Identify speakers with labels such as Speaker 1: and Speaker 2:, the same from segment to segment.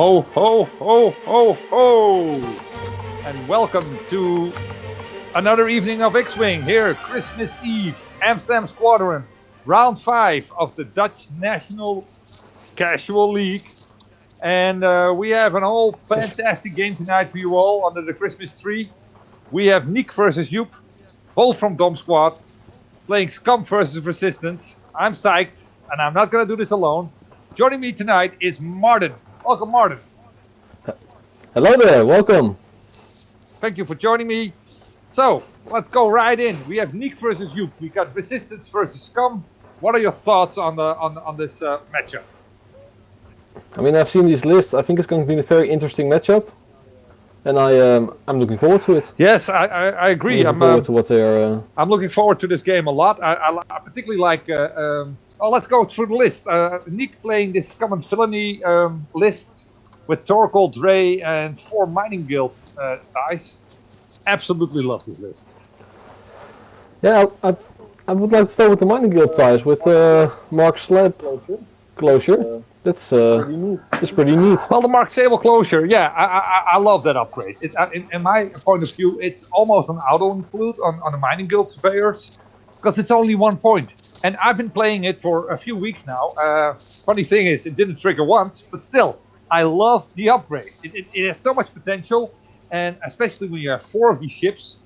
Speaker 1: Ho, ho, ho, ho, ho! And welcome to another evening of X-Wing here, Christmas Eve, Amsterdam Squadron, round 5 of the Dutch National Casual League. And we have an all fantastic game tonight for you all under the Christmas tree. We have Niek versus Joep, both from DomSquad, playing Scum versus Resistance. I'm psyched, and I'm not going to do this alone. Joining me tonight is Marden. Welcome, Marden.
Speaker 2: Hello there, welcome.
Speaker 1: Thank you for joining me. So, let's go right in. We have Niek versus Joep. We got Resistance versus Scum. What are your thoughts on this matchup?
Speaker 2: I mean, I've seen these lists. I think it's going to be a very interesting matchup, and I'm looking forward to it.
Speaker 1: Yes, I agree.
Speaker 2: I'm looking forward to what they are.
Speaker 1: I'm looking forward to this game a lot. I particularly like. Let's go through the list. Niek playing this Scum and Villainy list with Torkoal, Drea, and 4 Mining Guild dice. Absolutely love this list.
Speaker 2: Yeah, I would like to start with the Mining Guild ties with Mark Slab closure. That's pretty neat.
Speaker 1: Well, the Mark Sable closure, yeah, I love that upgrade. In my point of view, it's almost an auto include on the Mining Guild surveyors because it's only 1 point. And I've been playing it for a few weeks now. Funny thing is, it didn't trigger once, but still, I love the upgrade. It has so much potential, and especially when you have 4 of these ships,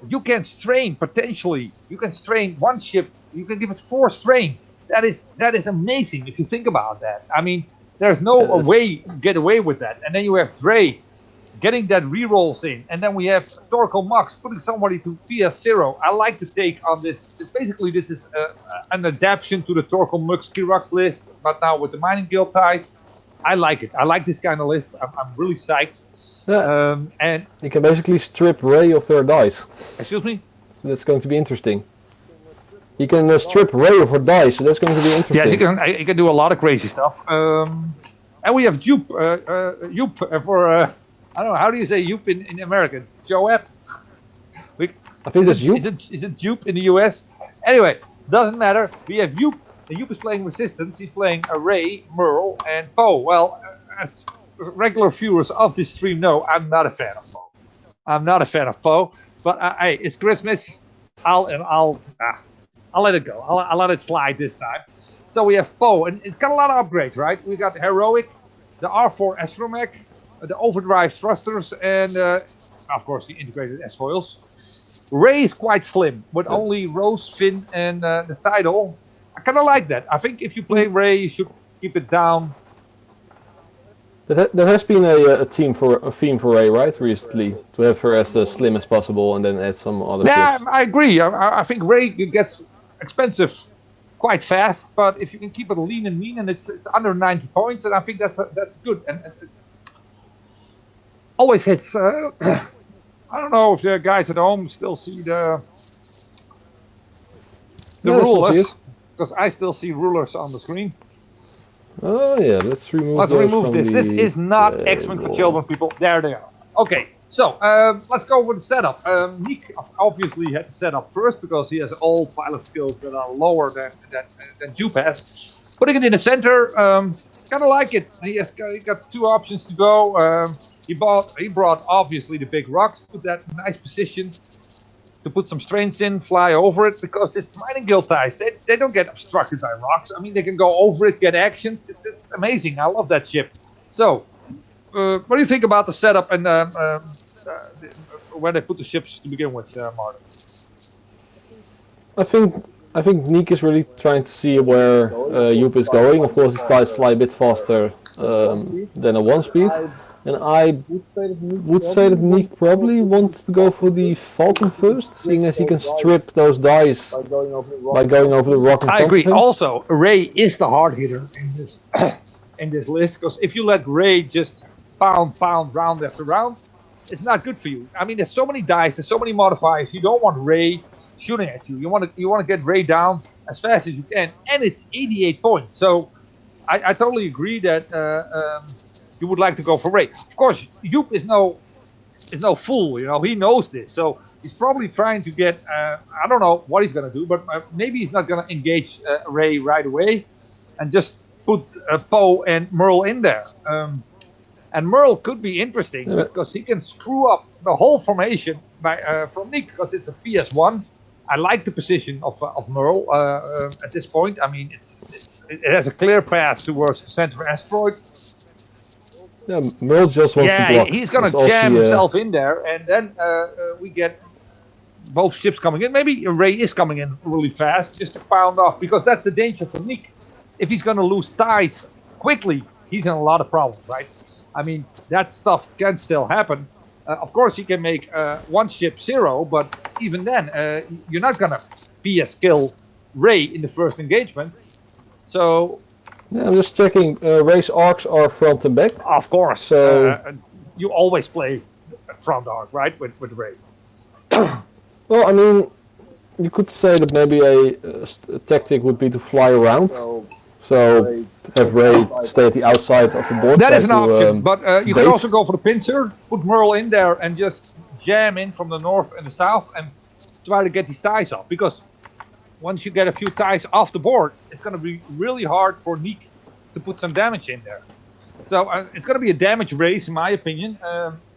Speaker 1: you can strain potentially. You can strain one ship. You can give it 4 strain. That is amazing if you think about that. I mean, there's no way you get away with that. And then you have Drea getting that rerolls in, and then we have Torkoal Max putting somebody to PS0. I like the take on this. Basically, this is an adaptation to the Torkoal Mux Kirox list, but now with the Mining Guild ties. I like it. I like this kind of list. I'm really psyched.
Speaker 2: Yeah.
Speaker 1: And
Speaker 2: you can basically strip Rey of their dice.
Speaker 1: Excuse me?
Speaker 2: So that's going to be interesting. You can strip Rey of her dice, so that's going to be interesting.
Speaker 1: Yes, you can do a lot of crazy stuff. And we have Joep. Joep for... I don't know, how do you say Joep in American? Joep?
Speaker 2: I think it's Joep.
Speaker 1: Is it Joep in the US? Anyway, doesn't matter. We have Joep. And Joep is playing Resistance. He's playing Rey, Merle, and Poe. Well, as regular viewers of this stream know, I'm not a fan of Poe. I'm not a fan of Poe. But hey, it's Christmas. I'll let it go. I'll let it slide this time. So we have Poe, and it's got a lot of upgrades, right? We got Heroic, the R4 Astromech, the overdrive thrusters, and of course the integrated S-foils. Rey is quite slim, with only Rose, Finn, and the title. I kind of like that. I think if you play Rey, you should keep it down.
Speaker 2: There has been a theme for Rey, right, recently, to have her as slim as possible and then add some other ships.
Speaker 1: I agree. I think Rey gets expensive quite fast, but if you can keep it lean and mean, and it's under 90 points, and I think that's good. And always hits. I don't know if the guys at home still see the rulers, because I still see rulers on the screen.
Speaker 2: Oh yeah, let's remove
Speaker 1: this. This is not X-Men for children, people. There they are. Okay, so let's go with the setup. Niek obviously had to set up first because he has all pilot skills that are lower than Joep has. Putting it in the center, kind of like it. He got 2 options to go. He brought obviously the big rocks, put that in a nice position to put some strains in, fly over it, because this Mining Guild ties, they don't get obstructed by rocks. I mean, they can go over it, get actions. It's amazing. I love that ship. So, what do you think about the setup and where they put the ships to begin with, Marden?
Speaker 2: I think Niek is really trying to see where Joep is going. Of course, his ties fly a bit faster than a 1-speed. And I would say that Niek probably wants to go for the Falcon first, seeing as he can strip those dice by going over the rock in front
Speaker 1: I agree.
Speaker 2: of him.
Speaker 1: Also, Rey is the hard hitter in this in this list, because if you let Rey just pound round after round, it's not good for you. I mean, there's so many dice, there's so many modifiers. You don't want Rey shooting at you. You want to get Rey down as fast as you can, and it's 88 points. So I totally agree that. You would like to go for Rey. Of course, Joep is no fool, you know. He knows this, so he's probably trying to get. I don't know what he's gonna do, but maybe he's not gonna engage Rey right away, and just put Poe and Merle in there. And Merle could be interesting because he can screw up the whole formation from Niek because it's a PS1. I like the position of Merle at this point. I mean, it has a clear path towards the center asteroid.
Speaker 2: Yeah, Merle just wants to block.
Speaker 1: He's going to jam himself in there, and then we get both ships coming in. Maybe Rey is coming in really fast just to pound off, because that's the danger for Niek. If he's going to lose ties quickly, he's in a lot of problems, right? I mean, that stuff can still happen. Of course, he can make one ship 0, but even then, you're not going to PS kill Rey in the first engagement. So...
Speaker 2: Yeah, I'm just checking. Rey's arcs are front and back.
Speaker 1: Of course.
Speaker 2: So
Speaker 1: you always play front arc, right, with Rey.
Speaker 2: Well, I mean, you could say that maybe a tactic would be to fly around. So have Rey stay at the outside of the board.
Speaker 1: That is an option, but you could also go for the pincer, put Merle in there and just jam in from the north and the south and try to get these ties off. Because once you get a few ties off the board, it's going to be really hard for Niek to put some damage in there. So it's going to be a damage race, in my opinion.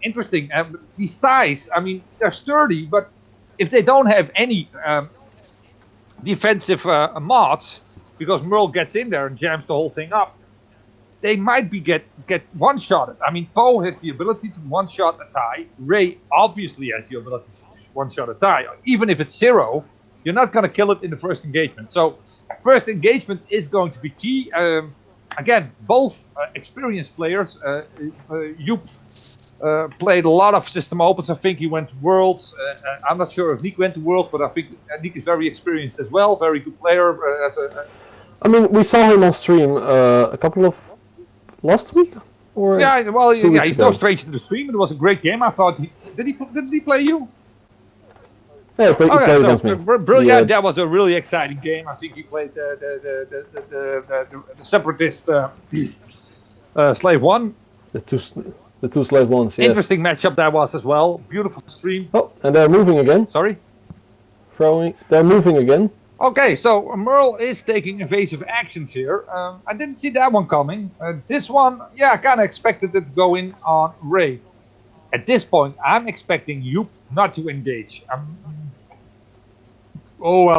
Speaker 1: Interesting. These ties, I mean, they're sturdy, but if they don't have any defensive mods, because Merle gets in there and jams the whole thing up, they might be get one-shotted. I mean, Poe has the ability to one-shot a tie. Rey obviously has the ability to one-shot a tie. Even if it's 0, you're not going to kill it in the first engagement. So first engagement is going to be key. Again, both experienced players. Joep played a lot of system opens. I think he went to Worlds. I'm not sure if Niek went to Worlds, but I think Niek is very experienced as well. Very good player.
Speaker 2: I mean, we saw him on stream a couple of last week, or
Speaker 1: yeah. Well, yeah, he's
Speaker 2: ago.
Speaker 1: no stranger to the stream. It was a great game. I thought. Did he play you?
Speaker 2: Yeah, he played against me.
Speaker 1: Brilliant. That was a really exciting game. I think he played the Separatist Slave 1.
Speaker 2: The two Slave 1s, yes.
Speaker 1: Interesting matchup that was as well. Beautiful stream.
Speaker 2: Oh, and they're moving again.
Speaker 1: Sorry?
Speaker 2: They're moving again.
Speaker 1: Okay, so Merle is taking evasive actions here. I didn't see that one coming. This one, yeah, I kind of expected it to go in on Rey. At this point, I'm expecting Joep not to engage. I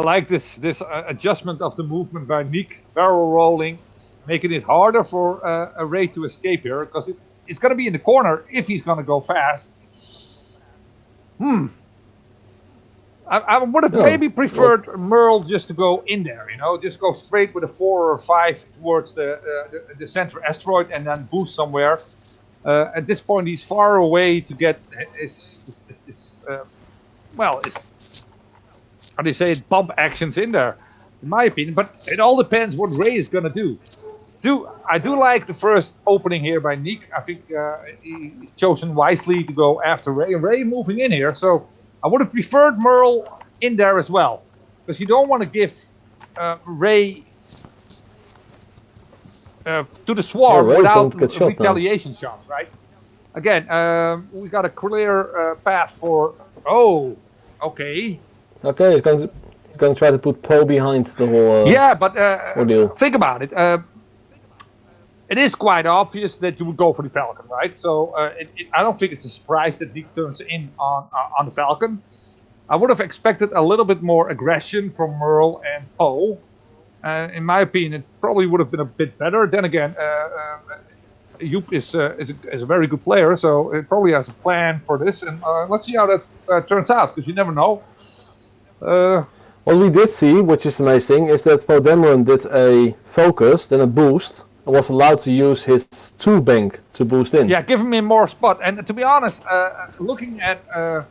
Speaker 1: like this adjustment of the movement by Niek, barrel rolling, making it harder for a Rey to escape here, because it's going to be in the corner if he's going to go fast. I would have maybe preferred Merle just to go in there, just go straight with a 4 or 5 towards the center asteroid and then boost somewhere. At this point, he's far away to get his how do you say it, bump actions in there, in my opinion. But it all depends what Rey is going to do. I do like the first opening here by Niek. I think he's chosen wisely to go after Rey. Rey moving in here, so I would have preferred Merle in there as well, because you don't want to give Rey to the swarm without retaliation shots, right? Again, we got a clear path for... Oh, okay.
Speaker 2: Okay, he's going to try to put Poe behind the whole ordeal.
Speaker 1: Think about it. It is quite obvious that you would go for the Falcon, right? So I don't think it's a surprise that Niek turns in on the Falcon. I would have expected a little bit more aggression from Merle and Poe. In my opinion, it probably would have been a bit better. Then again, Joep is a very good player, so it probably has a plan for this. And let's see how that turns out, because you never know.
Speaker 2: What we did see, which is amazing, is that Poe Dameron did a focus, then a boost, and was allowed to use his 2 bank to boost in.
Speaker 1: Yeah, giving me more spot. And to be honest, looking at the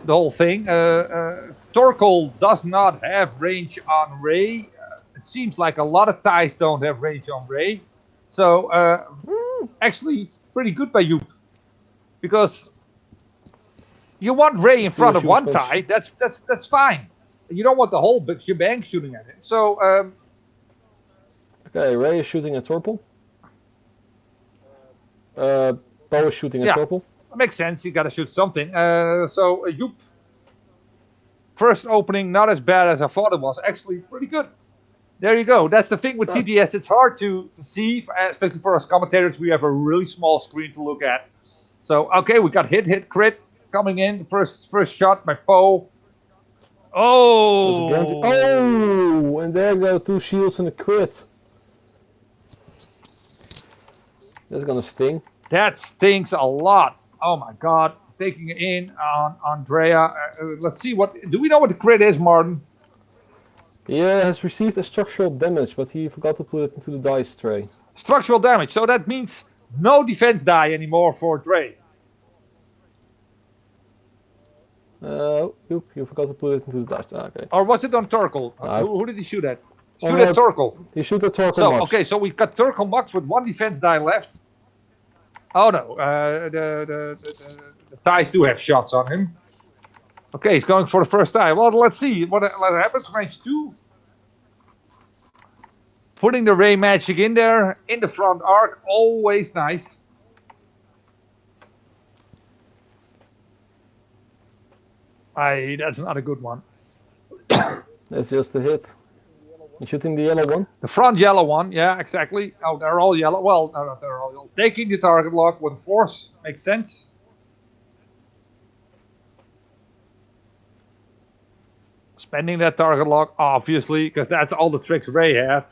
Speaker 1: whole thing, Torkoal does not have range on Rey. It seems like a lot of ties don't have range on Rey. So, actually, pretty good by Joep. Because you want Rey in front of one tie, that's fine. You don't want the whole shebang shooting at it. So,
Speaker 2: okay, Rey is shooting at Torkoal. Poe is shooting at Torkoal.
Speaker 1: Makes sense. You got to shoot something. So Joep, first opening, not as bad as I thought it was. Actually, pretty good. There you go. That's the thing with TTS. It's hard to see, especially for us commentators. We have a really small screen to look at. So, okay, we got hit, crit coming in. First shot by Poe. Oh!
Speaker 2: Oh! And there go 2 shields and a crit. That's gonna sting.
Speaker 1: That stings a lot. Oh my god. Taking it in on Drea. Let's see what. Do we know what the crit is, Marden?
Speaker 2: He has received a structural damage, but he forgot to put it into the dice tray.
Speaker 1: Structural damage. So that means no defense die anymore for Dre.
Speaker 2: You forgot to put it into the dice. Okay.
Speaker 1: Or was it on Turkle? Who did he shoot at? Shoot
Speaker 2: at
Speaker 1: Turkle.
Speaker 2: He shoot at Turkle.
Speaker 1: So okay, so we've got Turkle Max with 1 defense die left. Oh no, the ties do have shots on him. Okay, he's going for the first die. Well, let's see what happens. Range 2. Putting the Rey magic in there, in the front arc, always nice. That's not a good one.
Speaker 2: That's just a hit. You shooting the yellow one?
Speaker 1: The front yellow one, yeah, exactly. Oh, they're all yellow. Well, no, they're all yellow. Taking the target lock with force makes sense. Spending that target lock, obviously, because that's all the tricks Rey had.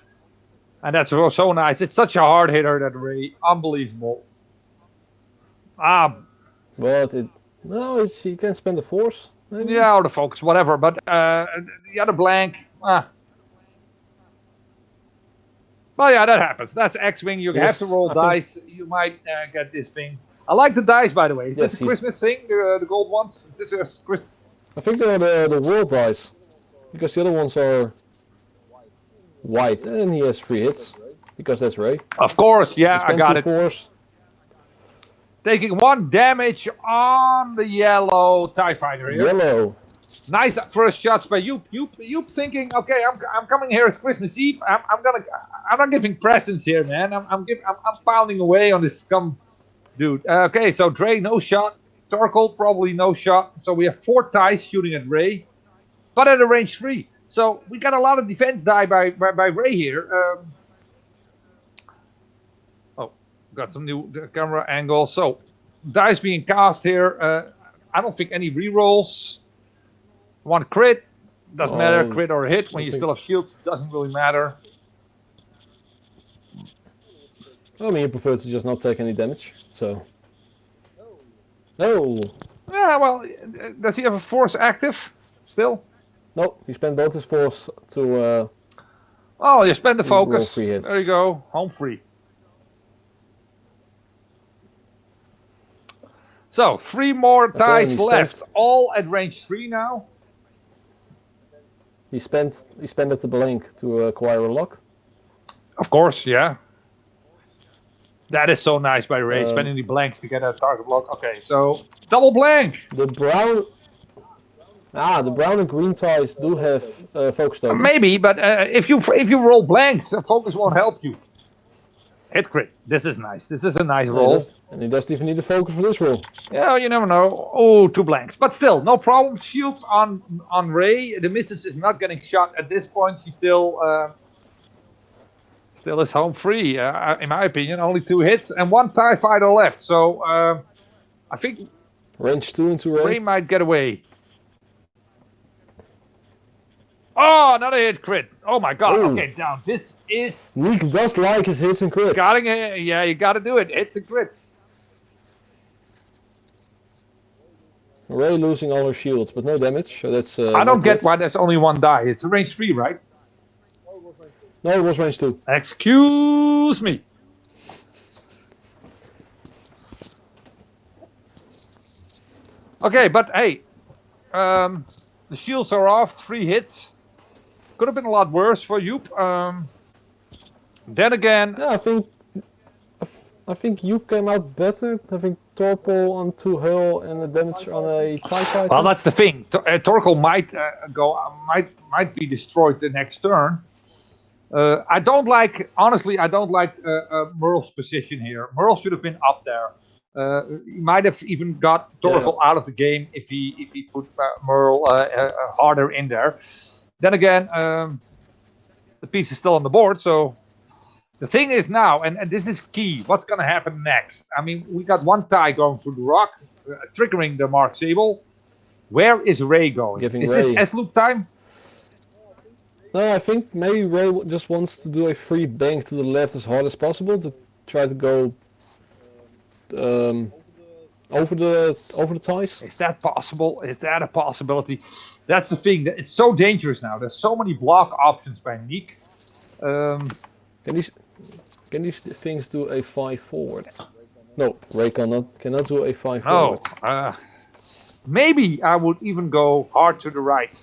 Speaker 1: And that's so nice. It's such a hard hitter, that Rey. Unbelievable.
Speaker 2: But she can spend the force. Maybe?
Speaker 1: Yeah, or the focus, whatever. But the other blank, Well, yeah, that happens. That's X-Wing. You have to roll dice. You might get this thing. I like the dice, by the way. Is this a Christmas thing, the gold ones? Is this a Christmas?
Speaker 2: I think they're the world dice. Because the other ones are white. And he has 3 hits. Because that's Rey.
Speaker 1: Of course, yeah, I got it.
Speaker 2: Force.
Speaker 1: Taking 1 damage on the yellow TIE fighter here.
Speaker 2: Yellow.
Speaker 1: Nice first shots by Joep. Joep thinking, okay, I'm coming here. It's Christmas Eve. I'm not giving presents here, man. I'm pounding away on this scum dude. Okay, so Dre no shot. Torkel probably no shot. So we have 4 ties shooting at Rey, but at a range 3. So we got a lot of defense die by Rey here. Got some new camera angle. So dice being cast here. I don't think any rerolls. 1 crit. Doesn't matter, crit or hit. When you still have shields, doesn't really matter.
Speaker 2: I mean, you prefer to just not take any damage, so. No!
Speaker 1: Yeah, well, does he have a force active still?
Speaker 2: No, he spent both his force to.
Speaker 1: Oh, you spend the focus. There you go, home free. So 3 more ties left, all at range 3 now.
Speaker 2: He spent at the blank to acquire a lock.
Speaker 1: Of course, yeah. That is so nice by Rey, spending the blanks to get a target lock. Okay, so double blank.
Speaker 2: The brown and green ties do have focus tokens.
Speaker 1: Maybe, but if you roll blanks, focus won't help you. Hit crit. This is nice. This is a nice roll.
Speaker 2: And he doesn't even need the focus for this roll.
Speaker 1: Yeah, you never know. Oh, 2 blanks. But still, no problem. Shields on Rey. The missus is not getting shot at this point. She still is home free, in my opinion. Only 2 hits and 1 TIE fighter left. So I think
Speaker 2: range 2 into
Speaker 1: Rey might get away. Oh, another hit crit. Oh my god. Ooh. Okay, now this is...
Speaker 2: Niek does like his hits and crits.
Speaker 1: Yeah, you gotta do it. Hits and crits.
Speaker 2: Rey losing all her shields, but no damage. So that's.
Speaker 1: I don't get why there's only 1 die. It's a range 3, right?
Speaker 2: No, it was range 2.
Speaker 1: Excuse me. Okay, but hey, the shields are off. 3 hits. Could have been a lot worse for Joep. Then again,
Speaker 2: yeah, I think Joep came out better. Having Torpal on 2 hull and the damage on a TIE fighter.
Speaker 1: Well, that's the thing. Torkel might be destroyed the next turn. I don't like Merle's position here. Merle should have been up there. He might have even got Torkel out of the game if he put Merle harder in there. Then again, the piece is still on the board. So the thing is now, and this is key, what's going to happen next? I mean, we got one tie going through the rock, triggering the Mark Sable. Where is Rey going?
Speaker 2: Giving
Speaker 1: Is
Speaker 2: Rey.
Speaker 1: this S-loop time?
Speaker 2: No, I think maybe Rey just wants to do a free bank to the left as hard as possible to try to go over the ties.
Speaker 1: Is that possible? Is that a possibility? That's the thing. It's so dangerous now. There's so many block options by Niek.
Speaker 2: Can these things do a 5 forward? No, Rey cannot do a 5
Speaker 1: No.
Speaker 2: forward.
Speaker 1: Maybe I would even go hard to the right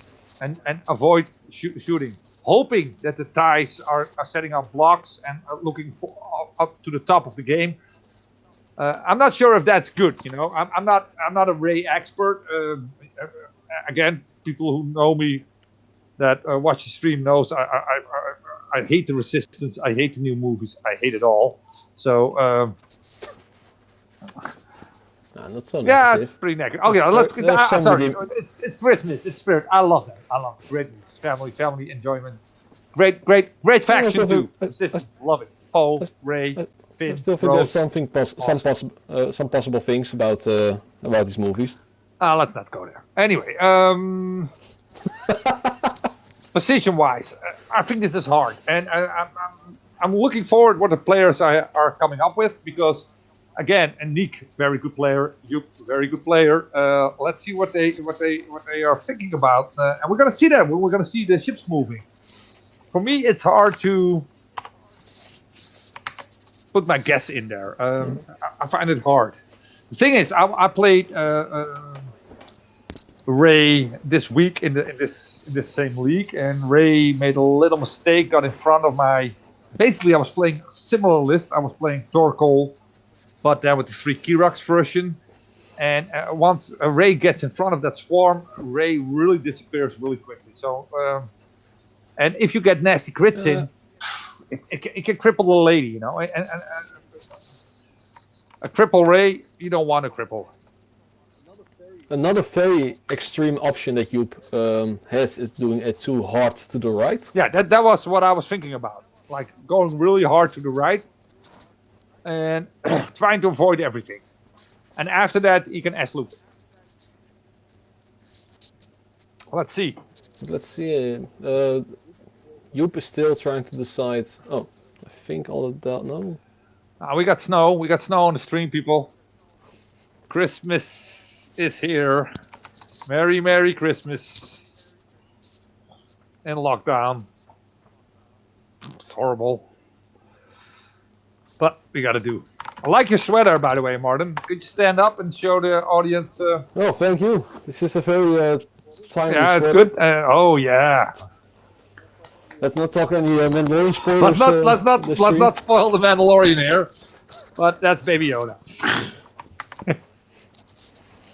Speaker 1: and avoid shooting, hoping that the ties are setting up blocks and looking up to the top of the game. I'm not sure if that's good. You know, I'm not a Rey expert. Again, people who know me that watch the stream knows I hate the Resistance. I hate the new movies. I hate it all. So.
Speaker 2: Not so
Speaker 1: yeah,
Speaker 2: negative.
Speaker 1: it's pretty negative. Okay, let's get. Sorry, it's Christmas. It's Spirit. I love that. I love it. Great news. Family enjoyment. Great faction too. Resistance. Love it. Poe, Rey, Finn.
Speaker 2: I still think
Speaker 1: Rose.
Speaker 2: there's some possible things about these movies.
Speaker 1: Let's not go there. Anyway, position-wise, I think this is hard, and I'm looking forward what the players are coming up with because. Again, and Niek, very good player. Joep, very good player. Let's see what they are thinking about, and we're gonna see that. We're gonna see the ships moving. For me, it's hard to put my guess in there. I find it hard. The thing is, I played Rey this week in this same league, and Rey made a little mistake, got in front of my. Basically, I was playing a similar list. I was playing Torkoal. But then with the 3 Kirox version, and once a Rey gets in front of that swarm, Rey really disappears really quickly. So, and if you get nasty crits in, it can cripple the lady, you know. And a cripple Rey, you don't want to cripple.
Speaker 2: Another very extreme option that Joep has is doing it too hard to the right.
Speaker 1: Yeah, that was what I was thinking about. Like going really hard to the right. And trying to avoid everything. And after that, you can S-loop. Let's see.
Speaker 2: Let's see. Joep is still trying to decide. Oh, I think all of that. No.
Speaker 1: We got snow. We got snow on the stream, people. Christmas is here. Merry Christmas. In lockdown. It's horrible. But we gotta do. I like your sweater, by the way, Marden. Could you stand up and show the audience?
Speaker 2: Oh, thank you. This is a very tiny
Speaker 1: yeah, it's
Speaker 2: sweater.
Speaker 1: good. Oh yeah.
Speaker 2: Let's not talk any Mandalorian spoilers.
Speaker 1: Let's not spoil the Mandalorian here. But that's Baby Yoda.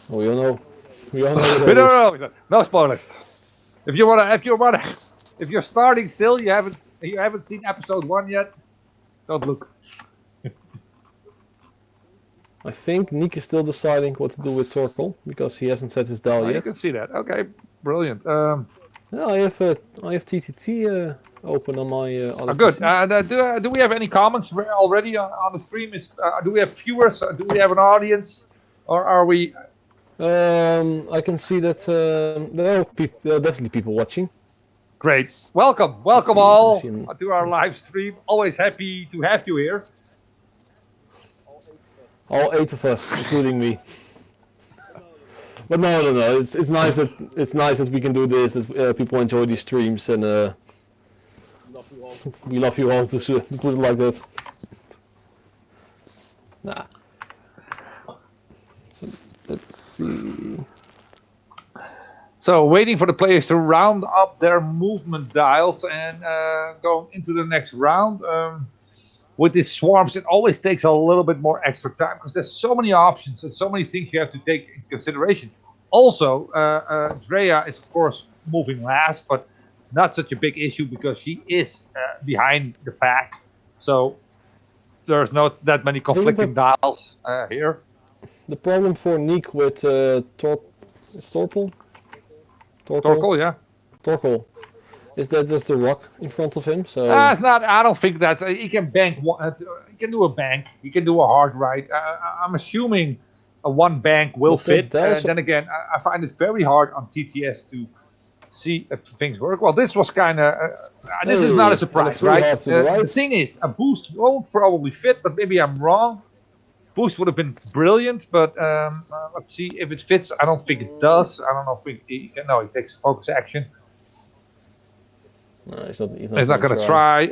Speaker 2: We all know.
Speaker 1: No spoilers. If you're starting still, you haven't seen episode 1 yet. Don't look.
Speaker 2: I think Niek is still deciding what to do with Torkoal because he hasn't set his dial yet.
Speaker 1: You can see that. Okay, brilliant.
Speaker 2: Yeah, I have TTT open on my other
Speaker 1: good.
Speaker 2: PC.
Speaker 1: Do we have any comments already on the stream? Do we have viewers? Do we have an audience, or are we?
Speaker 2: I can see that there are definitely people watching.
Speaker 1: Great. Welcome all to our live stream. Always happy to have you here.
Speaker 2: All 8 of us, including me. But no. It's nice that we can do this. That people enjoy these streams, and we love you all to put it like that. Nah. So, let's see.
Speaker 1: So waiting for the players to round up their movement dials and going into the next round. With these swarms, it always takes a little bit more extra time because there's so many options and so many things you have to take into consideration. Also, Drea is of course moving last, but not such a big issue because she is behind the pack. So there's not that many conflicting dials here.
Speaker 2: The problem for Niek with Torkoal?
Speaker 1: Torkoal, yeah.
Speaker 2: Torkoal. Is that just the rock in front of him? So
Speaker 1: It's not. I don't think that's. He can bank. He can do a bank. He can do a hard right. I'm assuming a one bank will
Speaker 2: But that
Speaker 1: fit.
Speaker 2: does-
Speaker 1: Then again, I find it very hard on TTS to see if things work. Well, this was kind of. This is not a
Speaker 2: Hey, and a
Speaker 1: surprise,
Speaker 2: free
Speaker 1: right?
Speaker 2: half to the right.
Speaker 1: The thing is, a boost won't probably fit, but maybe I'm wrong. Boost would have been brilliant, but let's see if it fits. I don't think it does. I don't know if he can. No, he takes a focus action.
Speaker 2: No, he's not. He's
Speaker 1: He's not going to try.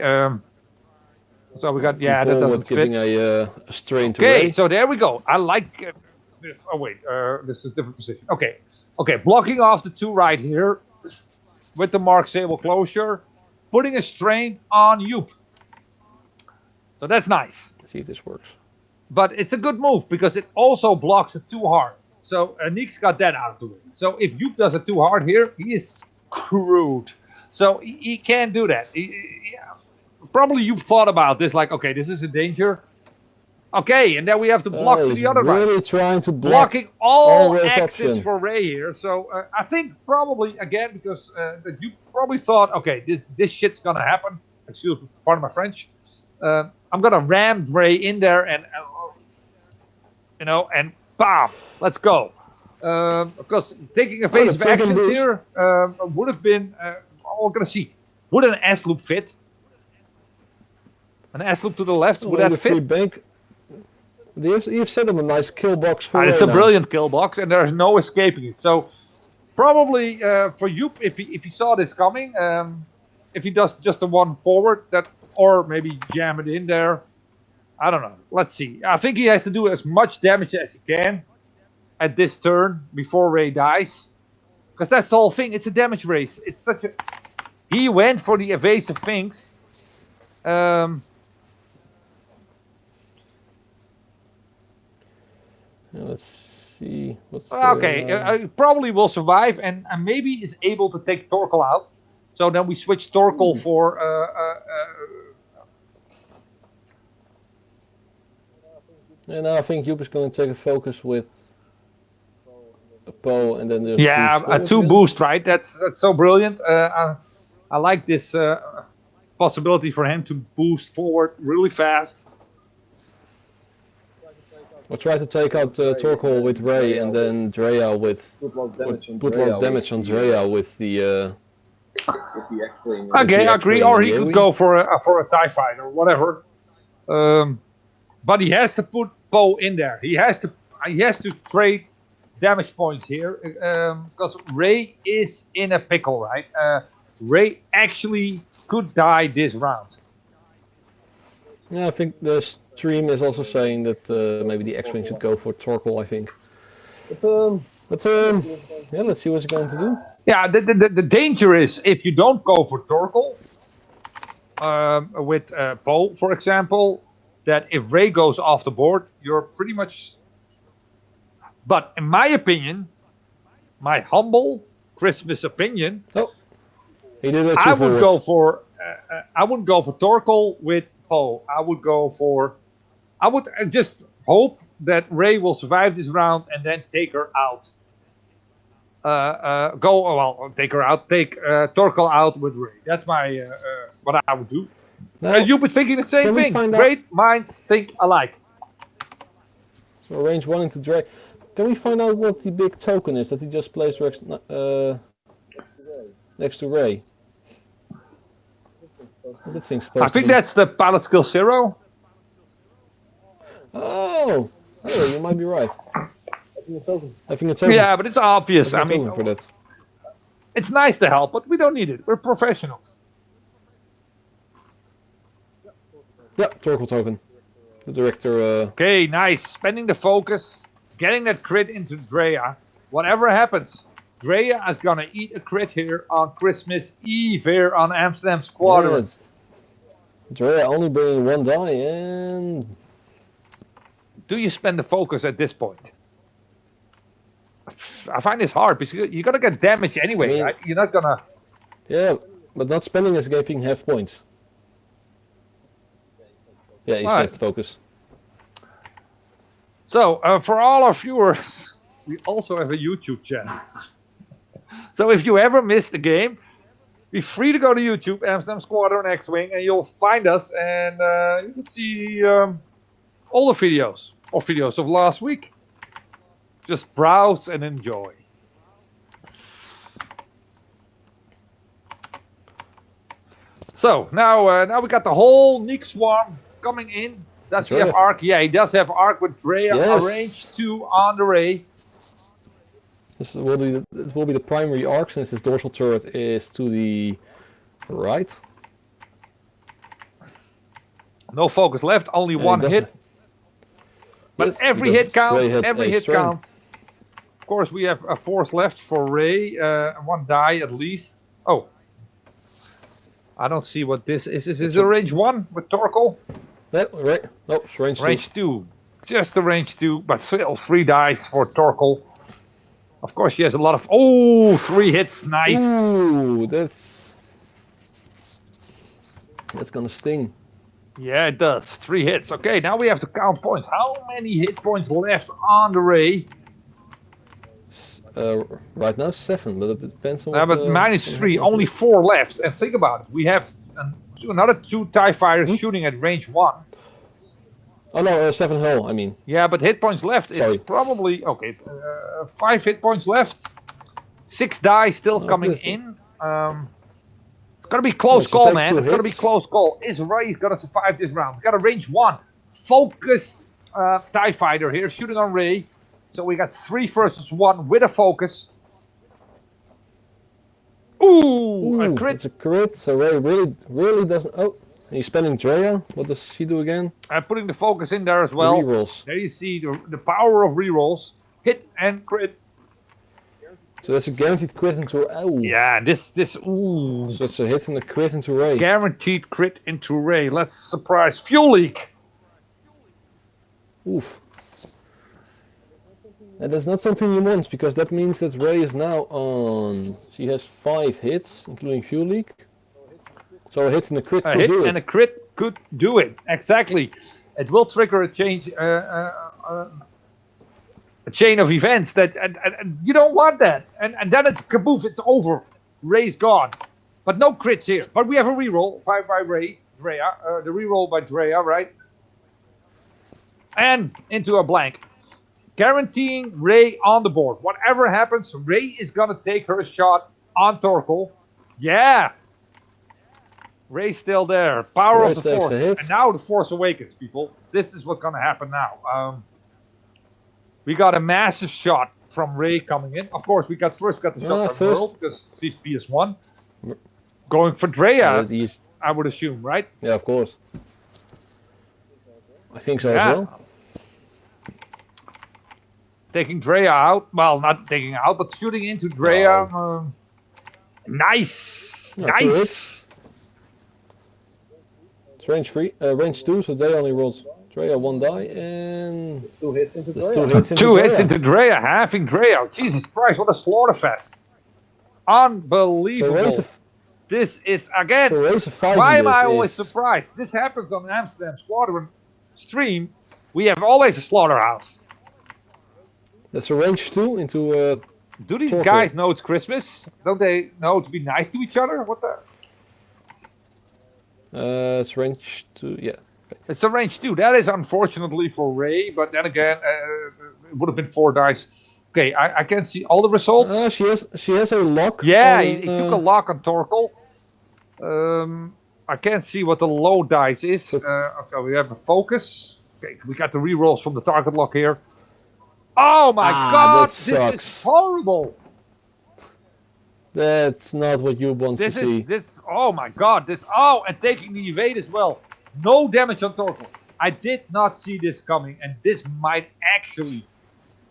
Speaker 1: So we got, yeah, that doesn't fit.
Speaker 2: Giving a strain to
Speaker 1: Okay,
Speaker 2: Rey.
Speaker 1: so there we go. I like this. Oh wait, this is a different position. Okay, blocking off the 2 right here with the Mark Sable closure, putting a strain on Joep. So that's nice.
Speaker 2: Let's see if this works.
Speaker 1: But it's a good move because it also blocks it too hard. So Niek's got that out of the way. So if Joep does it too hard here, he is screwed. So he can't do that. Probably you thought about this, like, okay, this is a danger. Okay, and then we have to block to the other
Speaker 2: really
Speaker 1: right.
Speaker 2: Trying to
Speaker 1: blocking all exits
Speaker 2: option.
Speaker 1: for Rey here. So I think probably again because you probably thought, okay, this shit's gonna happen. Excuse me, pardon my French. I'm gonna ram Rey in there and and bam, let's go. Because taking evasive actions here would have been. We're gonna see. Would an S loop fit? An S loop to the left, would that fit?
Speaker 2: Bank. You've set him a nice kill box for
Speaker 1: It's a brilliant kill box, and there's no escaping it. So probably for Joep, if he saw this coming, if he does just the one forward, that or maybe jam it in there. I don't know. Let's see. I think he has to do as much damage as he can at this turn before Rey dies, because that's the whole thing. It's a damage race. It's such a. He went for the evasive things.
Speaker 2: Let's see. What's
Speaker 1: okay, probably will survive and maybe is able to take Torkel out. So then we switch Torkel for.
Speaker 2: And I think Joep is going to take a focus with a Poe and then there's
Speaker 1: a 2 boost, right? That's so brilliant. I like this possibility for him to boost forward really fast.
Speaker 2: We'll try to take out Torkel with Rey and then Drea with put a lot of damage on Drea with the.
Speaker 1: Okay, I agree. Or he could go for a TIE fighter or whatever. But he has to put Poe in there. He has to trade damage points here because Rey is in a pickle, right? Rey actually could die this round.
Speaker 2: Yeah, I think the stream is also saying that maybe the X-Wing should go for Torkel, I think. But yeah, let's see what he's going to do.
Speaker 1: Yeah, the danger is if you don't go for Torkel with Poe, for example, that if Rey goes off the board, you're pretty much. But in my opinion, my humble Christmas opinion,
Speaker 2: he did it
Speaker 1: I would go for. I wouldn't go for Torkel with Poe. I would just hope that Rey will survive this round and then take her out. Take her out. Take Torkel out with Rey. That's my what I would do. You've been thinking the same thing. Great minds think alike.
Speaker 2: So range 1 into Drea. Can we find out what the big token is that he just placed next to Rey? What's that thing supposed to be?
Speaker 1: I think that's the pilot skill 0.
Speaker 2: Oh, you might be right. I think it's token.
Speaker 1: Yeah, but it's obvious. I mean,
Speaker 2: for that.
Speaker 1: It's nice to help, but we don't need it. We're professionals.
Speaker 2: Yeah, Torkel token. The director.
Speaker 1: Okay, nice. Spending the focus, getting that crit into Drea. Whatever happens, Drea is gonna eat a crit here on Christmas Eve here on Amsterdam Squadron.
Speaker 2: Yeah. Drea only bringing 1 die and.
Speaker 1: Do you spend the focus at this point? I find this hard because you're gonna get damage anyway, right? You're not gonna.
Speaker 2: Yeah, but not spending is giving half points. Yeah, he's best focus.
Speaker 1: So, for all our viewers, we also have a YouTube channel. So if you ever missed a game, be free to go to YouTube, Amsterdam Squadron X-Wing, and you'll find us, and you can see all the videos, or videos of last week. Just browse and enjoy. So now we got the whole Niek swarm coming in. Does he have arc? Yeah, he does have arc with Drea range 2 on the Rey.
Speaker 2: This will be the primary arc since his dorsal turret is to the right.
Speaker 1: No focus left, only one hit. But every hit counts. Every hit counts. Of course, we have a force left for Rey. 1 die at least. Oh. I don't see what this is. Is this a range 1 with Torkel?
Speaker 2: No, it's range 2.
Speaker 1: Range 2. Just the range 2, but still 3 dice for Torkel. Of course, she has a lot of... Oh, 3 hits. Nice.
Speaker 2: Ooh, that's gonna sting.
Speaker 1: Yeah, it does. 3 hits. Okay, now we have to count points. How many hit points left on the Rey?
Speaker 2: Right now 7, but it depends on.
Speaker 1: Yeah, but -3, only 4 left. And think about it. We have another 2 TIE fighters shooting at range 1.
Speaker 2: Oh no, 7 hull, I mean.
Speaker 1: Yeah, but hit points left is probably... Okay, 5 hit points left. 6 die still coming in. It's gonna be close call, man. It's gonna be close call. Is Rey gonna survive this round? We got a range 1 focused TIE fighter here shooting on Rey. So we got 3 versus 1 with a focus. Ooh, a crit.
Speaker 2: It's a crit, so Rey really doesn't... Oh, and he's spending Drea. What does she do again?
Speaker 1: I'm putting the focus in there as well.
Speaker 2: Rerolls.
Speaker 1: There you see the power of rerolls. Hit and crit.
Speaker 2: So that's a guaranteed crit into... Oh.
Speaker 1: Yeah, this... Ooh.
Speaker 2: So it's a hit and a crit into Rey.
Speaker 1: Guaranteed crit into Rey. Let's surprise. Fuel leak.
Speaker 2: Oof. And that's not something you want, because that means that Rey is now on... She has 5 hits, including fuel leak. So a hit and a crit could do it.
Speaker 1: And a crit could do it, exactly. It will trigger a change, a chain of events that... And you don't want that. And then it's kaboof, it's over. Rey's gone. But no crits here. But we have a reroll by Drea. The reroll by Drea, right? And into a blank. Guaranteeing Rey on the board. Whatever happens, Rey is gonna take her shot on Torkel. Yeah. Rey's still there. Power of the Force. And now the Force awakens, people. This is what's gonna happen now. We got a massive shot from Rey coming in. Of course, we got the shot from World because she's PS1. Going for Drea, I would assume, right?
Speaker 2: Yeah, of course. I think so as well.
Speaker 1: Taking Drea out. Well, not taking out, but shooting into Drea. Nice. Nice.
Speaker 2: It's range 3, range 2, so they only rolls Drea 1 die and 2 hits into Drea.
Speaker 1: 2 hits into Drea, halving Drea. Jesus Christ, what a slaughter fest. Unbelievable. So this is, again, why am I always surprised? This happens on Amsterdam Squadron stream. We have always a slaughterhouse.
Speaker 2: That's a range 2 into...
Speaker 1: Do these guys know it's Christmas? Don't they know to be nice to each other? What the...
Speaker 2: It's range 2, yeah.
Speaker 1: It's a range 2. That is unfortunately for Rey, but then again, it would have been 4 dice. Okay, I can see all the results.
Speaker 2: She has a lock.
Speaker 1: Yeah, he took a lock on Torkel. I can't see what the low dice is. Okay, we have a focus. Okay, we got the rerolls from the target lock here. Oh my god, this is horrible.
Speaker 2: That's not what you want to see.
Speaker 1: Oh my god, and taking the evade as well. No damage on Torkel. I did not see this coming, and this might actually...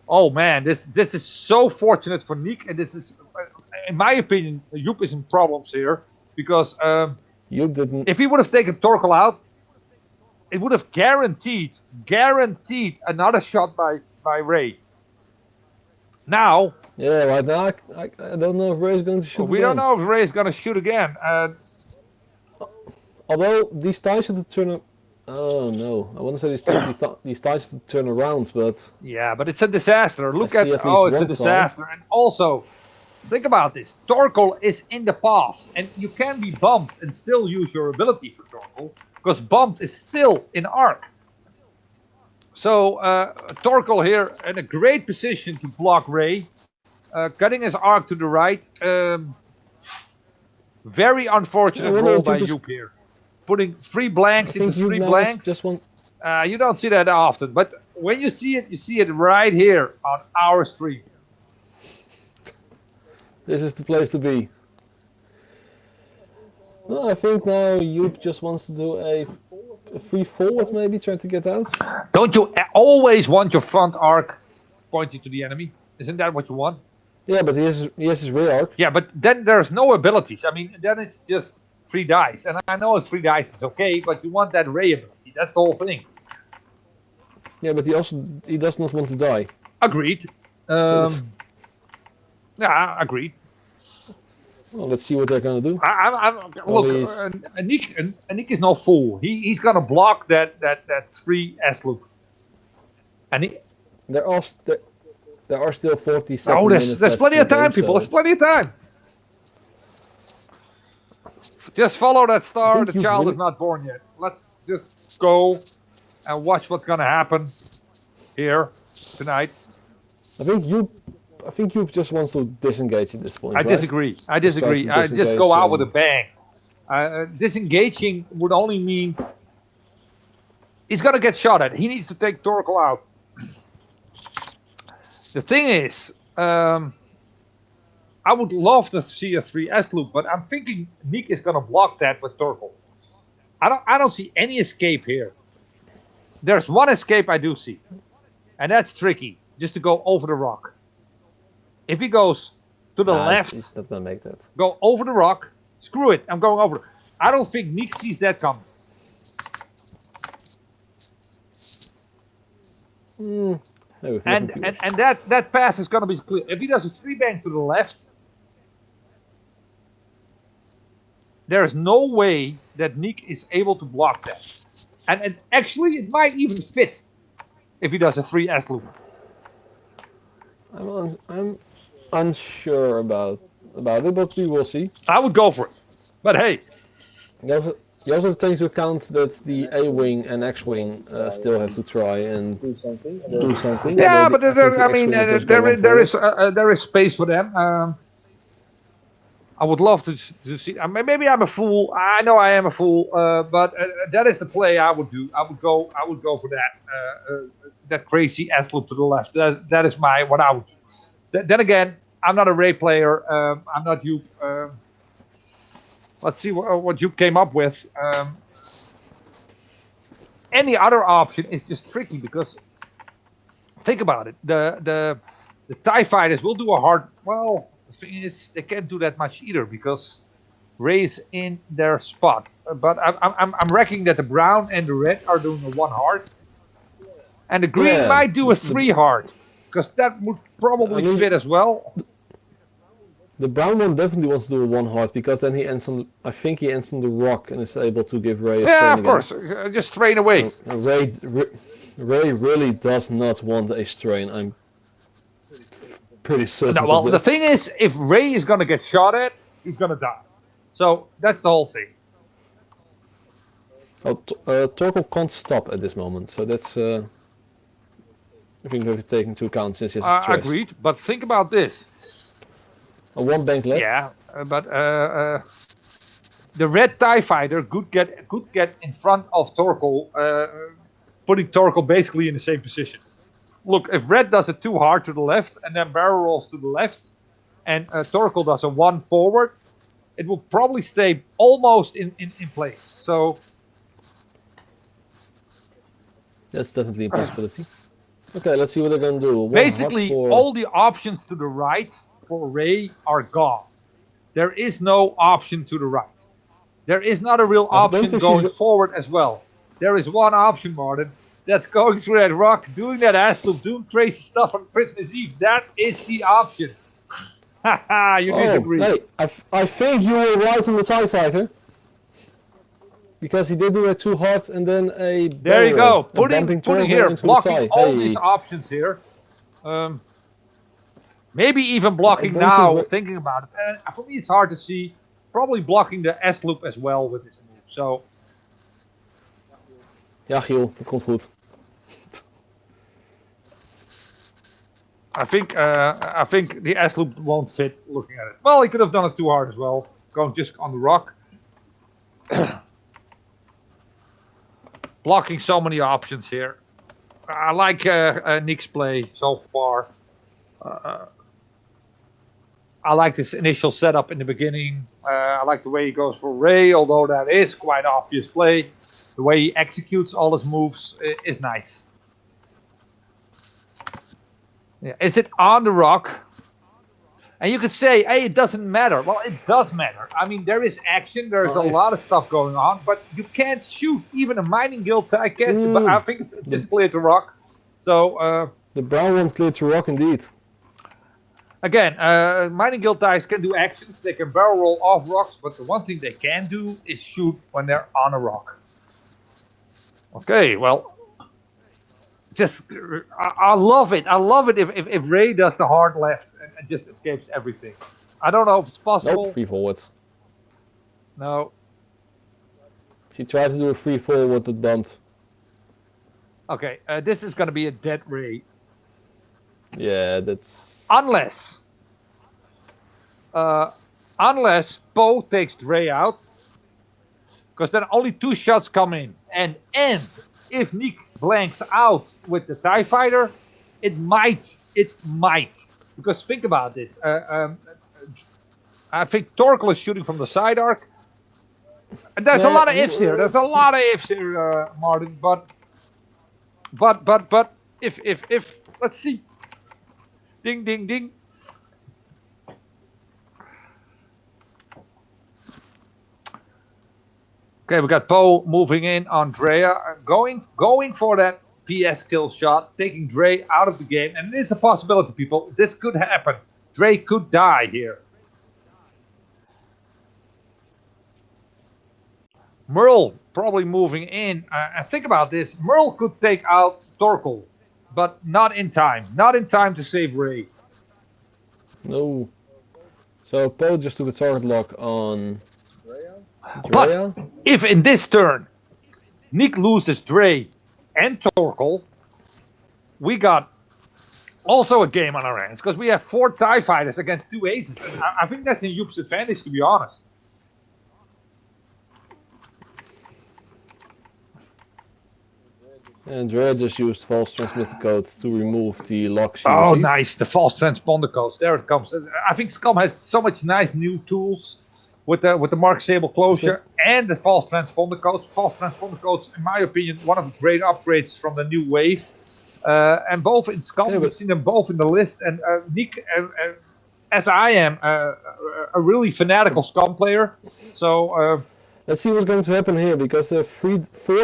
Speaker 1: Oh man, this is so fortunate for Niek, and this is, in my opinion, Joep is in problems here, because if he would have taken Torkel out, it would have guaranteed another shot by Rey. Now...
Speaker 2: Yeah, right now I don't know if Rey's going to shoot again.
Speaker 1: We don't know if Rey's going to shoot again.
Speaker 2: Although these ties have to turn... Oh no, I want to say these ties have to turn around, but...
Speaker 1: Yeah, but it's a disaster. Look at... Oh, it's a disaster. And also, Think about this. Torkoal is in the path, and you can be bumped and still use your ability for Torkoal, because bumped is still in arc. So Torkoal here in a great position to block Rey, cutting his arc to the right. Very unfortunate roll by Joep here. Putting 3 blanks into 3 blanks.
Speaker 2: Just one.
Speaker 1: You don't see that often, but when you see it right here on our stream.
Speaker 2: This is the place to be. Well, I think now Joep just wants to do a free forward, maybe trying to get out.
Speaker 1: Don't you always want your front arc pointing to the enemy? Isn't that what you want?
Speaker 2: Yeah, but he has his rear arc.
Speaker 1: Yeah, but then there's no abilities. I mean, then it's just 3 dice, and I know 3 dice is okay, but you want that Rey ability. That's the whole thing.
Speaker 2: Yeah, but he does not want to die.
Speaker 1: Agreed. Yeah, agreed.
Speaker 2: Well, let's see what they're gonna do.
Speaker 1: Look, Niek is no fool. He's gonna block that 3 S loop. And
Speaker 2: there are still 47 minutes.
Speaker 1: There's plenty of time, people. There's plenty of time. Just follow that star. The child is not born yet. Let's just go and watch what's gonna happen here tonight.
Speaker 2: I think Joep just wants to disengage at this point.
Speaker 1: I disagree. I disagree. I just go out with a bang. Disengaging would only mean he's gonna get shot at. He needs to take Torkoal out. The thing is, I would love to see a 3S loop, but I'm thinking Niek is gonna block that with Torkoal. I don't see any escape here. There's one escape I do see, and that's tricky. Just to go over the rock. If he goes to the left,
Speaker 2: he's not gonna make that.
Speaker 1: Go over the rock. Screw it, I'm going over. I don't think Niek sees that coming. And that path is going to be clear. If he does a 3-bang to the left, there is no way that Niek is able to block that. And actually, it might even fit if he does a 3S loop.
Speaker 2: I'm unsure about it, but we will see.
Speaker 1: I would go for it. But hey.
Speaker 2: You also have to take into account that the A-wing and X-wing still have to try and do something.
Speaker 1: Yeah, but there is space for them. I would love to see. Maybe I'm a fool. I know I am a fool. But that is the play I would do. I would go for that crazy S loop to the left. That is what I would do. Then again, I'm not a Rey player. I'm not Joep. Let's see what Joep came up with. Any other option is just tricky because think about it. The TIE fighters will do a hard. Well, the thing is they can't do that much either because Rey's in their spot. But I'm reckoning that the brown and the red are doing a 1 hard, and the green might do a 3 hard because that would probably fit as well.
Speaker 2: The brown one definitely wants to do a 1 hard because then he ends on. I think he ends on the rock and is able to give Rey a strain
Speaker 1: of course, just strain away.
Speaker 2: Rey really does not want a strain. I'm pretty certain.
Speaker 1: No, well, the thing is, if Rey is going to get shot at, he's going to die. So that's the whole thing.
Speaker 2: Torkoal can't stop at this moment, so that's. I think we have to take into account since it's stress.
Speaker 1: Agreed, but think about this.
Speaker 2: A 1 bank left.
Speaker 1: Yeah, but the red TIE fighter could get in front of Torkoal, putting Torkoal basically in the same position. Look, if red does a 2 hard to the left and then barrel rolls to the left, and Torkoal does a 1 forward, it will probably stay almost in place. So
Speaker 2: that's definitely a possibility. Okay, let's see what they're gonna do.
Speaker 1: Basically, all the options to the right for Rey are gone. There is no option to the right. There is not a real option going forward as well. There is one option, Marden. That's going through that rock, doing that ass loop, doing crazy stuff on Christmas Eve. That is the option. Haha, you disagree.
Speaker 2: Hey, I think you were right on the TIE fighter. Because he did do a 2 hard and then a barrel.
Speaker 1: There you go. Putting here, blocking all these options here. Maybe even blocking
Speaker 2: don't
Speaker 1: now,
Speaker 2: think
Speaker 1: thinking about it. And for me, it's hard to see. Probably blocking the S loop as well with this move. So,
Speaker 2: Ja, Giel, dat komt goed.
Speaker 1: I think the S loop won't fit looking at it. Well, he could have done it too hard as well. Going just on the rock. Blocking so many options here. I like Niek's play so far. I like this initial setup in the beginning. I like the way he goes for Rey, although that is quite obvious play. The way he executes all his moves is nice. Yeah. Is it on the rock? And you could say, hey, it doesn't matter. Well, it does matter. I mean, there is action. There's a lot of stuff going on, but you can't shoot. Even a mining guild tie can't. But I think it's just clear to rock. So
Speaker 2: the brown one's clear to rock indeed.
Speaker 1: Again, mining guild ties can do actions. They can barrel roll off rocks, but the one thing they can do is shoot when they're on a rock. Okay, well, just I love it. I love it if Rey does the hard left and just escapes everything. I don't know if it's possible.
Speaker 2: Nope, free forwards.
Speaker 1: No.
Speaker 2: She tried to do a free forward but bumped.
Speaker 1: Okay, this is going to be a dead Rey.
Speaker 2: Yeah, that's...
Speaker 1: Unless Poe takes Drea out, because then only 2 shots come in, and if Niek blanks out with the TIE fighter, it might, because think about this. I think Torkel is shooting from the side arc. And there's a lot of ifs here. There's a lot of ifs here, Marden. But if let's see. Ding, ding, ding. Okay, we got Poe moving in on Drea, going for that PS kill shot, taking Drea out of the game, and it is a possibility, people. This could happen. Drea could die here. Merle probably moving in. Think about this. Merle could take out Torkel, but not in time. Not in time to save Rey.
Speaker 2: No. So Poe just took a target lock on Drea.
Speaker 1: But if in this turn Niek loses Drea and Torkel, we got also a game on our hands, because we have 4 TIE fighters against 2 aces. And I think that's in Joep's advantage, to be honest.
Speaker 2: And Drea just used false transponder code to remove the lock she
Speaker 1: received.
Speaker 2: Nice,
Speaker 1: the false transponder codes. There it comes. I think Scum has so much nice new tools with the Mark Sable closure and the false transponder codes. False transponder codes, in my opinion, one of the great upgrades from the new wave. And both in Scum, we've seen them both in the list. And Niek, as I am, a really fanatical Scum player. So...
Speaker 2: let's see what's going to happen here, because there are 4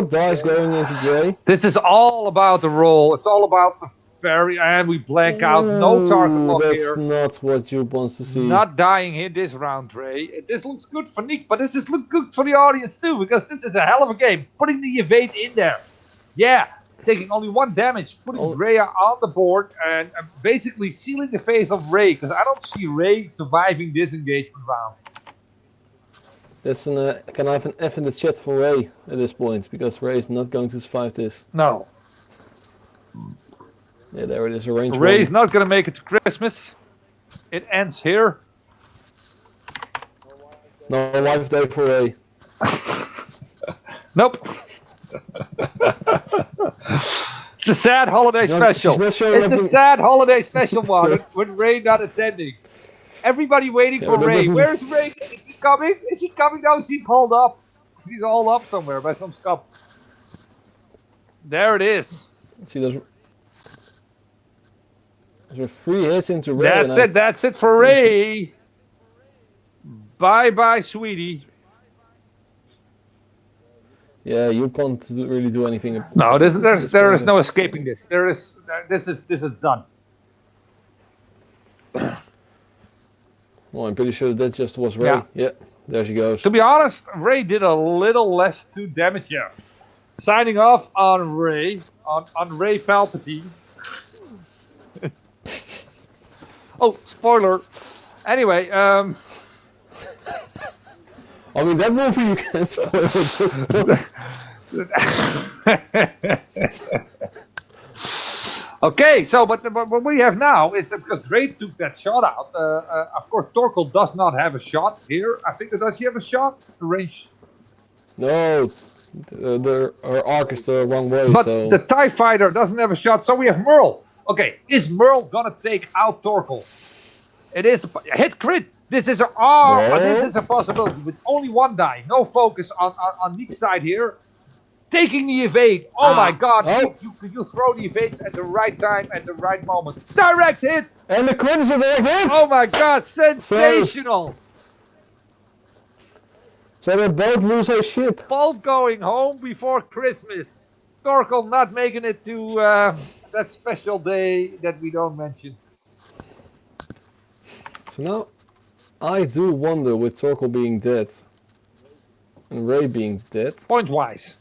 Speaker 2: dice going into Drea.
Speaker 1: This is all about the roll. It's all about the ferry, and we blank out. No target lock here.
Speaker 2: That's not what Joep wants to see.
Speaker 1: Not dying here this round, Drea. This looks good for Niek, but this looks good for the audience too, because this is a hell of a game. Putting the evade in there. Yeah, taking only 1 damage, putting Drea on the board, and basically sealing the face of Rey, because I don't see Rey surviving this engagement round.
Speaker 2: That's can I have an F in the chat for Rey at this point, because Rey is not going to survive this.
Speaker 1: No.
Speaker 2: Yeah, there it is, a range.
Speaker 1: Rey is not going to make it to Christmas. It ends here.
Speaker 2: No life day for Rey.
Speaker 1: Nope. It's a sad holiday special. It's a sad holiday special, Marden, with Rey not attending. Everybody waiting for Rey. Where's Rey? Is she coming? Is she coming? No, she's hauled up. She's hauled up somewhere by some scum. There it is.
Speaker 2: See, there's 3 hits into Rey.
Speaker 1: That's it for Rey. Bye-bye, sweetie.
Speaker 2: Yeah, you can't really do anything.
Speaker 1: No, there is no escaping this. This is done.
Speaker 2: Well, I'm pretty sure that just was Rey. Yeah, there she goes.
Speaker 1: To be honest, Rey did a little less to damage here. Signing off on Rey, on Rey Palpatine. Oh, spoiler. Anyway,
Speaker 2: I mean, that movie you can spoil at this point.
Speaker 1: Okay, so but what we have now is that because Drea took that shot out, of course Torkel does not have a shot here. I think does he have a shot? The range.
Speaker 2: No, her arc is the wrong way.
Speaker 1: But
Speaker 2: So
Speaker 1: the TIE fighter doesn't have a shot, so we have Merle. Okay, is Merle gonna take out Torkel? It is a hit crit. This is this is a possibility with only one die. No focus on Niek's side here. Taking the evade. Oh my god.
Speaker 2: Oh.
Speaker 1: You throw the evades at the right time, at the right moment. Direct hit.
Speaker 2: And the crit is a direct hit.
Speaker 1: Oh my god. Sensational.
Speaker 2: So they both lose a ship.
Speaker 1: Both going home before Christmas. Torkel not making it to that special day that we don't mention.
Speaker 2: So now, I do wonder with Torkel being dead and Rey being dead.
Speaker 1: Point-wise.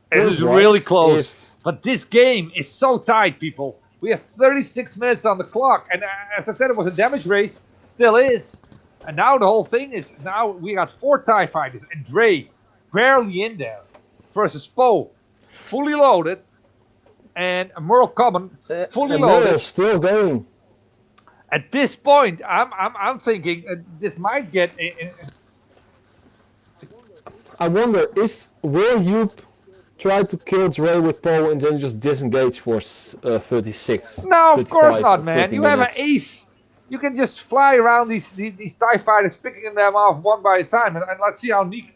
Speaker 1: It is really close. But this game is so tight, people. We have 36 minutes on the clock. And as I said, it was a damage race. Still is. And now the whole thing is, now we got 4 TIE fighters. And Drea barely in there. Versus Poe, fully loaded. And Merle Common, fully loaded.
Speaker 2: Still going.
Speaker 1: At this point, I'm thinking this might get...
Speaker 2: I wonder, will Joep try to kill Drea with Poe and then just disengage for 36?
Speaker 1: No, of course not, man.
Speaker 2: 30
Speaker 1: You
Speaker 2: minutes.
Speaker 1: have an ace. You can just fly around these TIE fighters, picking them off one by a time. And let's see how Niek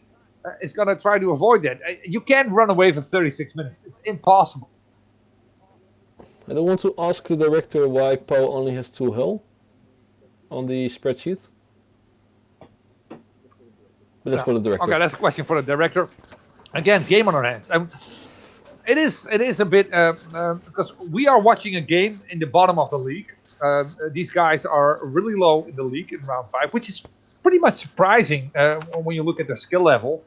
Speaker 1: is going to try to avoid that. You can't run away for 36 minutes. It's impossible.
Speaker 2: I don't want to ask the director why Poe only has 2 hull on the spreadsheet. But that's for the director.
Speaker 1: Okay, that's a question for the director. Again, game on our hands. It is a bit because we are watching a game in the bottom of the league. These guys are really low in the league in round 5, which is pretty much surprising when you look at their skill level.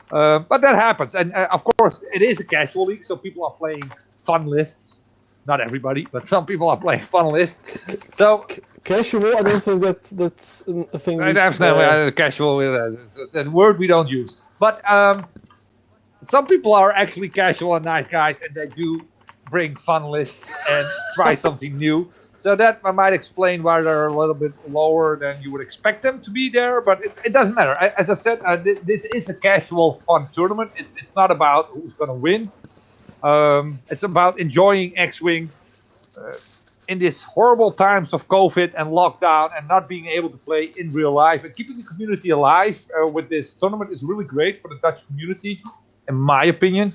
Speaker 1: But that happens, and of course it is a casual league, so people are playing fun lists. Not everybody, but some people are playing fun lists. So
Speaker 2: casual, I don't think that's a thing.
Speaker 1: That's not casual. That word we don't use. But some people are actually casual and nice guys, and they do bring fun lists and try something new. So that might explain why they're a little bit lower than you would expect them to be there. But it doesn't matter. As I said, this is a casual, fun tournament. It's not about who's going to win. It's about enjoying X-Wing in these horrible times of COVID and lockdown and not being able to play in real life. And keeping the community alive with this tournament is really great for the Dutch community, in my opinion.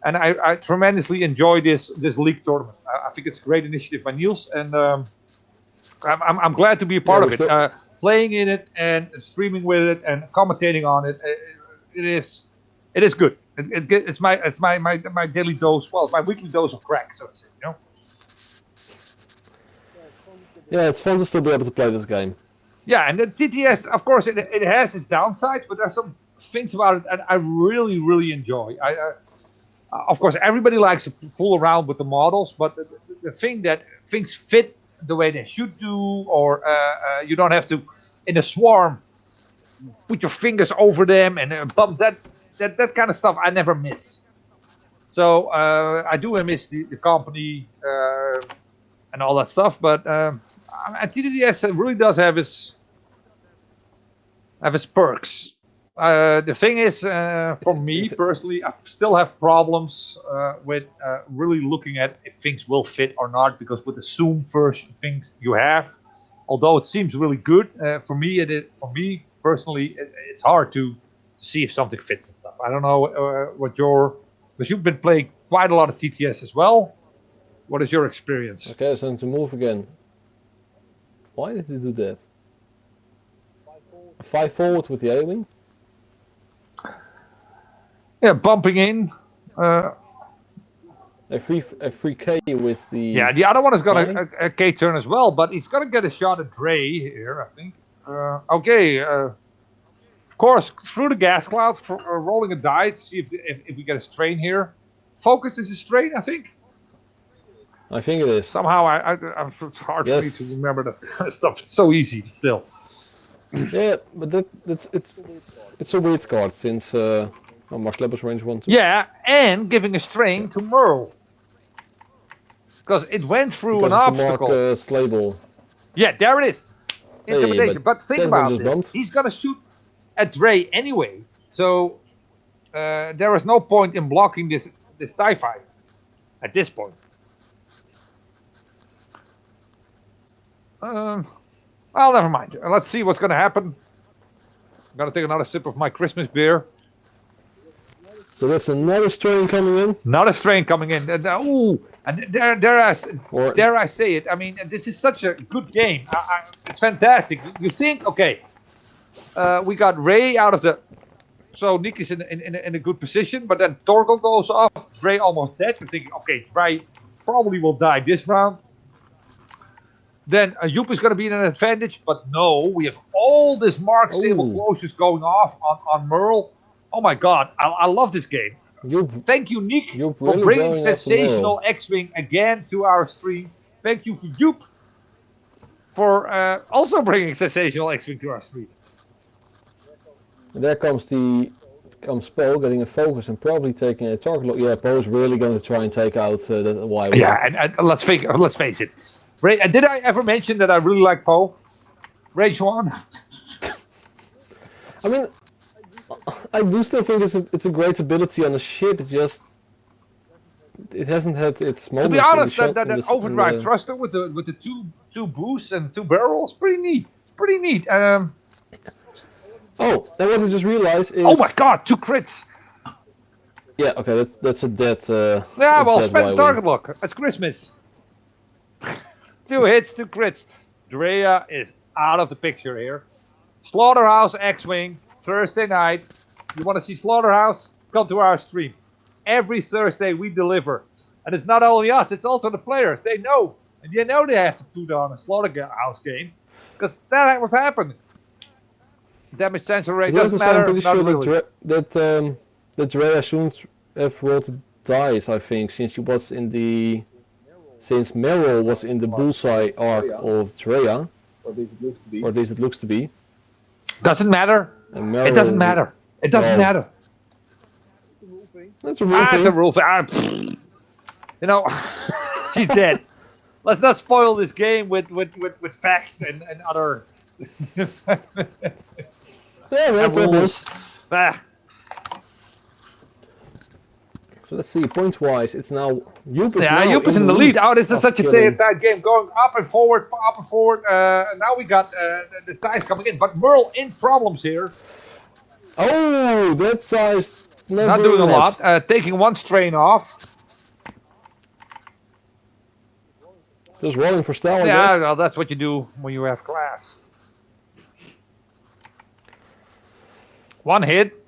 Speaker 1: And I tremendously enjoy this league tournament. I think it's a great initiative by Niels, and I'm glad to be a part of it. Playing in it and streaming with it and commentating on it, it is good. It's my daily dose. Well, my weekly dose of crack, so to say. You know.
Speaker 2: Yeah, it's fun to still be able to play this game.
Speaker 1: Yeah, and the TTS, of course, it has its downsides, but there's some things about it that I really, really enjoy. Of course, everybody likes to fool around with the models, but the thing that things fit the way they should do, or you don't have to, in a swarm, put your fingers over them and bump that kind of stuff I never miss. So I do miss the company and all that stuff, but TTS really does have its perks. The thing is, for me personally, I still have problems with really looking at if things will fit or not, because with the Zoom version things you have, although it seems really good, for me personally, it's hard to see if something fits and stuff. I don't know because you've been playing quite a lot of TTS as well. What is your experience?
Speaker 2: Okay, so to move again. Why did he do that? 5 forward with the A-wing?
Speaker 1: Yeah, bumping in.
Speaker 2: A free K with the...
Speaker 1: Yeah, the other one is going to a K-turn as well, but he's going to get a shot at Drea here, I think. Okay, of course, through the gas cloud, rolling a die to see if we get a strain here. Focus is a strain, I think.
Speaker 2: I think it is.
Speaker 1: Somehow it's hard for me to remember that kind of stuff. It's so easy still.
Speaker 2: Yeah, but it's a weird card since Mark was range 1 too.
Speaker 1: Yeah, and giving a strain to Merle. Because it went through an obstacle.
Speaker 2: Slable.
Speaker 1: Yeah, there it is. Intimidation.
Speaker 2: Hey,
Speaker 1: but think about this.
Speaker 2: Bumped.
Speaker 1: He's going to shoot at Drea anyway. So there is no point in blocking this TIE fighter at this point. Well, never mind. Let's see what's going to happen. I'm going to take another sip of my Christmas beer.
Speaker 2: So that's another strain coming in.
Speaker 1: Another strain coming in. Ooh, and dare I say it? I mean, this is such a good game. It's fantastic. You think, okay, we got Rey out of the. So Niek is in a good position, but then Torgal goes off. Drea almost dead. You're thinking, okay, Drea probably will die this round. Then Joep is going to be in an advantage, but no, we have all this Mark Sable closures going off on Merle. Oh my God, I love this game. Thank you, Niek, for bringing Sensational X-Wing again to our stream. Thank you for Joep for also bringing Sensational X-Wing to our stream.
Speaker 2: And there comes Poe getting a focus and probably taking a target lock. Yeah, Poe's really going to try and take out the Y.
Speaker 1: Yeah, and let's face it. Did I ever mention that I really like Poe? Range 1?
Speaker 2: I mean, I do still think it's a great ability on the ship. It's just it hasn't had its moment.
Speaker 1: To be honest, that overdrive thruster with the two boosts and 2 barrels, pretty neat. Pretty neat.
Speaker 2: Oh, and what I just realized is.
Speaker 1: Oh my God, 2 crits.
Speaker 2: Yeah, okay, that's a dead.
Speaker 1: Yeah, well, spend the target lock. It's Christmas. 2 hits, 2 crits. Drea is out of the picture here. Slaughterhouse X-Wing, Thursday night. You want to see Slaughterhouse? Come to our stream. Every Thursday we deliver. And it's not only us, it's also the players. They know. And they know they have to put on a Slaughterhouse game. Because that's what happened. Damage sensor rate doesn't matter.
Speaker 2: I'm pretty sure that Drea shouldn't have rolled the dice, I think, since she was in the... Since Meryl was in the bullseye arc of Drea, or at least it looks to be.
Speaker 1: Doesn't matter. It doesn't matter. It doesn't matter.
Speaker 2: That's a rule thing.
Speaker 1: It's a rule thing. You know, she's dead. Let's not spoil this game with facts and other rules.
Speaker 2: So let's see, points-wise, it's now Joep is
Speaker 1: Joep is in the lead. Oh, this is such a tight game, going up and forward. Now we got the ties coming in, but Merle in problems here.
Speaker 2: Oh, that tie's
Speaker 1: not doing a lot. Taking 1 strain off.
Speaker 2: Just rolling for style.
Speaker 1: Yeah, well, that's what you do when you have class. 1 hit.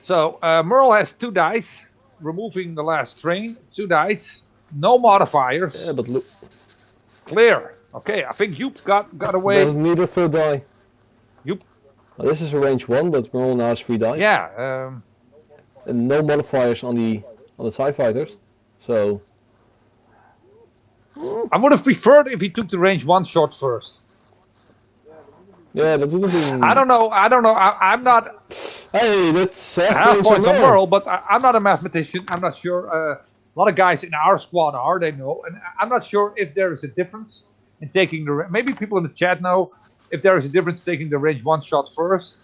Speaker 1: So Merle has 2 dice, removing the last strain. 2 dice, no modifiers.
Speaker 2: Yeah, but look.
Speaker 1: Clear. Okay, I think Joep got away.
Speaker 2: Doesn't need a 3rd die.
Speaker 1: Joep.
Speaker 2: Well, this is a range 1, but Merle now has 3 dice.
Speaker 1: Yeah.
Speaker 2: And no modifiers on the TIE fighters. So.
Speaker 1: I would have preferred if he took the range 1 shot first.
Speaker 2: Yeah, that would have been.
Speaker 1: I don't know. I'm not.
Speaker 2: Hey, that's
Speaker 1: half points on Merle, but I'm not a mathematician. I'm not sure. A lot of guys in our squad are. They know, and I'm not sure if there is a difference in taking the. Maybe people in the chat know if there is a difference taking the range 1 shot first,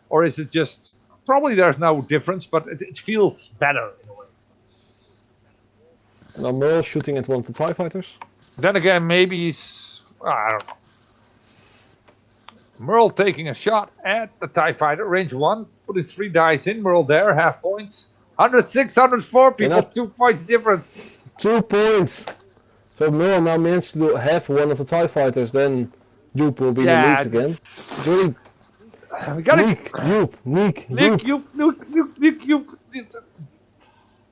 Speaker 1: or is it just probably there's no difference, but it feels better in a way.
Speaker 2: Now Merle shooting at one of the TIE fighters.
Speaker 1: Then again, maybe he's. I don't know. Merle taking a shot at the TIE fighter, range 1, putting 3 dice in. Merle there, half points. 106, 104 people, 2 points difference.
Speaker 2: 2 points. So Merle now managed to do half one of the TIE fighters, then Joep will be in the lead again. Really.
Speaker 1: We got
Speaker 2: Niek,
Speaker 1: Joep.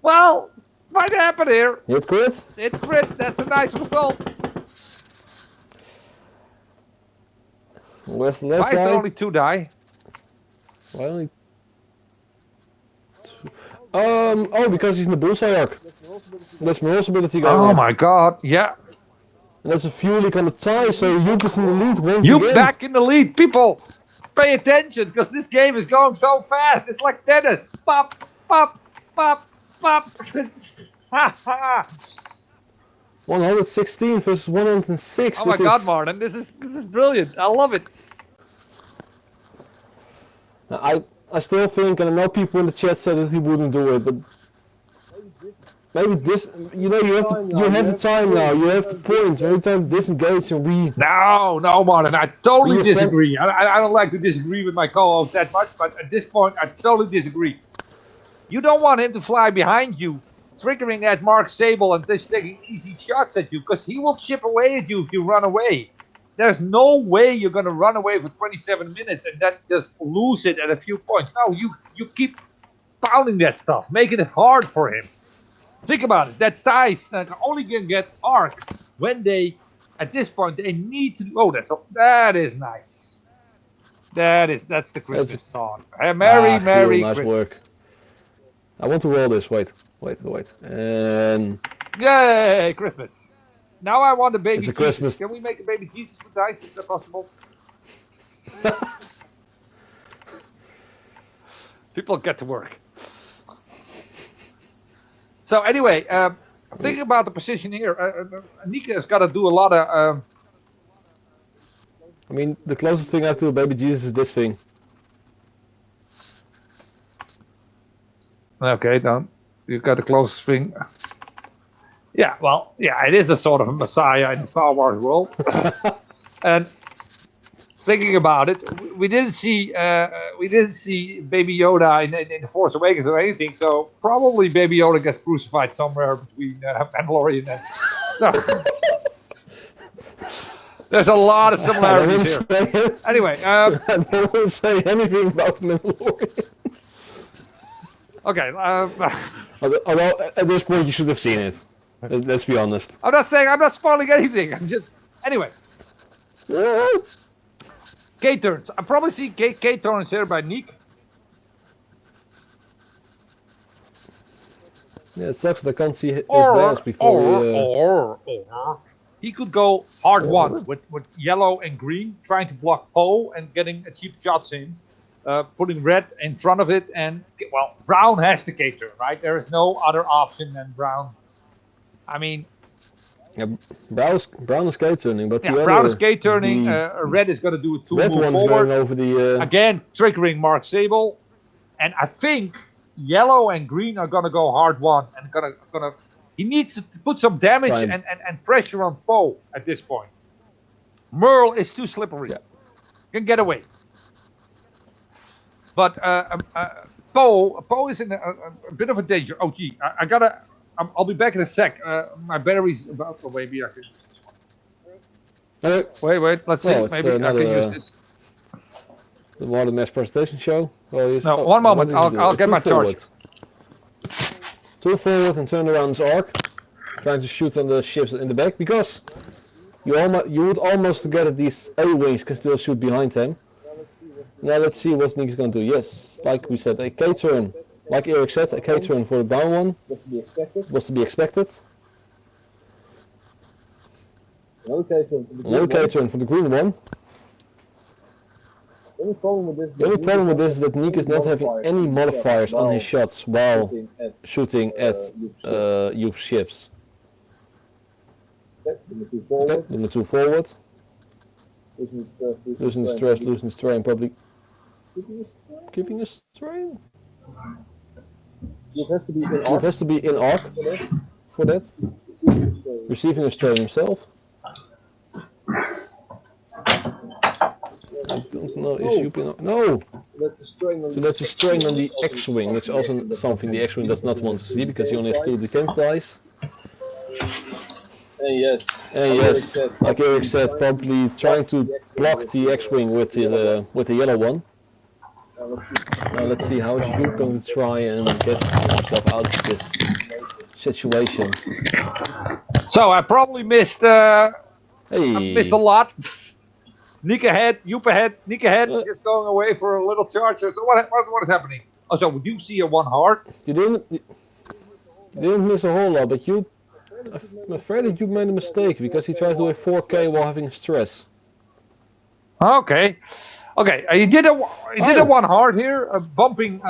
Speaker 1: Well, what happened here?
Speaker 2: Hit crit?
Speaker 1: Hit crit, that's a nice result.
Speaker 2: Where's the last
Speaker 1: Why is there only 2 die?
Speaker 2: Why only 2? Oh, because he's in the bullseye arc. That's Merle's ability going
Speaker 1: Oh
Speaker 2: off.
Speaker 1: my god, yeah.
Speaker 2: And that's a fuel leak on the tie, so Joep is in the lead once
Speaker 1: You
Speaker 2: again.
Speaker 1: back in the lead, people. Pay attention, because this game is going so fast. It's like tennis. Pop, pop, pop, pop.
Speaker 2: 116 versus 106.
Speaker 1: Oh my god, Marden, this is brilliant. I love it.
Speaker 2: I still think, and I know people in the chat said that he wouldn't do it, but maybe this, you know, you have the time now, you have the points. Every time disengage and
Speaker 1: No, Marden, I totally disagree. I don't like to disagree with my co-host that much, but at this point, I totally disagree. You don't want him to fly behind you, triggering at Mark Sable and just taking easy shots at you, because he will chip away at you if you run away. There's no way you're going to run away for 27 minutes and then just lose it at a few points. No, you keep pounding that stuff, making it hard for him. Think about it. That ties only can get arc when they, at this point, they need to. Oh, that is nice. That's the Christmas song. Merry
Speaker 2: nice
Speaker 1: Christmas.
Speaker 2: Work. I want to roll this. Wait. And
Speaker 1: yay, Christmas. Now I want a baby Jesus.
Speaker 2: Christmas.
Speaker 1: Can we make a baby Jesus with dice? Is that possible? People get to work. So anyway, thinking about the position here, Niek has got to do a lot of.
Speaker 2: I mean, the closest thing I have to a baby Jesus is this thing.
Speaker 1: Okay, then you've got the closest thing. Yeah, well, yeah, it is a sort of a messiah in the Star Wars world. And thinking about it, we didn't see Baby Yoda in the Force Awakens or anything. So probably Baby Yoda gets crucified somewhere between Mandalorian and. So, there's a lot of similarities here. Anyway,
Speaker 2: I don't say anything about Mandalorian.
Speaker 1: Okay.
Speaker 2: Although at this point you should have seen it. Let's be honest.
Speaker 1: I'm not spoiling anything. I'm just anyway. K-turns. I probably see K-turns here by Niek.
Speaker 2: Yeah, it sucks that I can't see his dance before.
Speaker 1: Or he could go hard one with yellow and green, trying to block Poe and getting cheap shots in. Putting red in front of it, and well, brown has to K-turn, right? There is no other option than brown. I mean,
Speaker 2: yeah, brown is K-turning, but
Speaker 1: yeah, brown is K-turning. Red is going to do a two-move forward. Red one is
Speaker 2: going over the
Speaker 1: again, triggering Mark Sable, and I think yellow and green are going to go hard one, and gonna. He needs to put some damage and pressure on Poe at this point. Merle is too slippery. Yeah. Can get away. But Poe is in a bit of a danger. Oh, gee, I gotta. I'll be back in a sec. My battery's about. Oh, maybe I can use this one. Wait. Let's see. Maybe I can use this.
Speaker 2: The Marden mass presentation show.
Speaker 1: No, one moment. I'll get my charge.
Speaker 2: 2 forward and turn around his arc, trying to shoot on the ships in the back because you would almost forget that these A-wings can still shoot behind them. Now let's see what Niek is going to do. Yes, like we said, a K-turn. Like Erik said, a K-turn for the brown one was to be expected. Another K-turn for the green one. The only problem with this is that Niek is not having any modifiers on his shots while shooting at Joep's ships. Okay, then the 2 forward. Losing the stress, losing the strain, probably giving a strain. It has to be in arc for that. Receiving a strain himself. I don't know if you can. No! So that's a strain on the X-Wing, which is also something the X-Wing does not want to see because he only has 2 defense dice. And yes, like Erik said, probably trying to block the X-Wing with the yellow one. Now let's see how is Joep going to try and get himself out of this situation.
Speaker 1: So I probably missed. I missed a lot. Niek ahead, Joep ahead, Niek ahead, just going away for a little charge. So what is happening? Oh, so we do see a 1 heart.
Speaker 2: You didn't miss a whole lot, but I'm afraid that you made a mistake because he tried to do a 4K while having stress.
Speaker 1: Okay. Okay, you did a 1 heart here, bumping.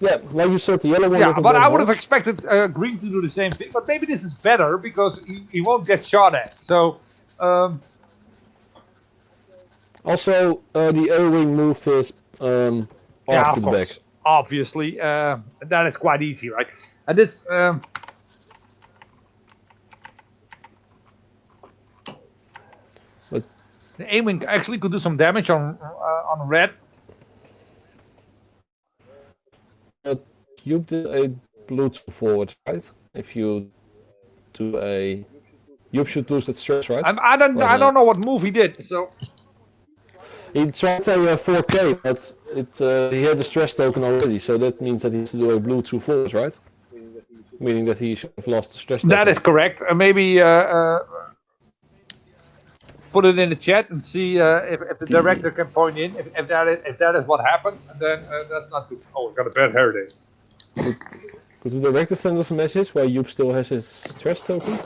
Speaker 2: Yeah, like you said, the yellow one.
Speaker 1: Yeah,
Speaker 2: with
Speaker 1: but
Speaker 2: one
Speaker 1: I would have
Speaker 2: heart.
Speaker 1: expected green to do the same thing. But maybe this is better because he won't get shot at. So.
Speaker 2: Also, the A-wing moved his arc
Speaker 1: Yeah,
Speaker 2: to
Speaker 1: of
Speaker 2: the back.
Speaker 1: course. Obviously, that is quite easy, right? And this.
Speaker 2: But
Speaker 1: the aiming actually could do some damage on red.
Speaker 2: You did a Bluetooth forward, right? If you do a, you should lose that stress, right?
Speaker 1: I don't know what move he did. So
Speaker 2: he tried a 4K, but he had the stress token already, so that means that he has to do a Bluetooth forward, right? Meaning that he should have lost the stress token.
Speaker 1: that is correct. Maybe put it in the chat and see if the director can point in. If that is what happened, then that's not good. Oh, we got a bad hair day.
Speaker 2: Could the director send us a message where Joep still has his stress token?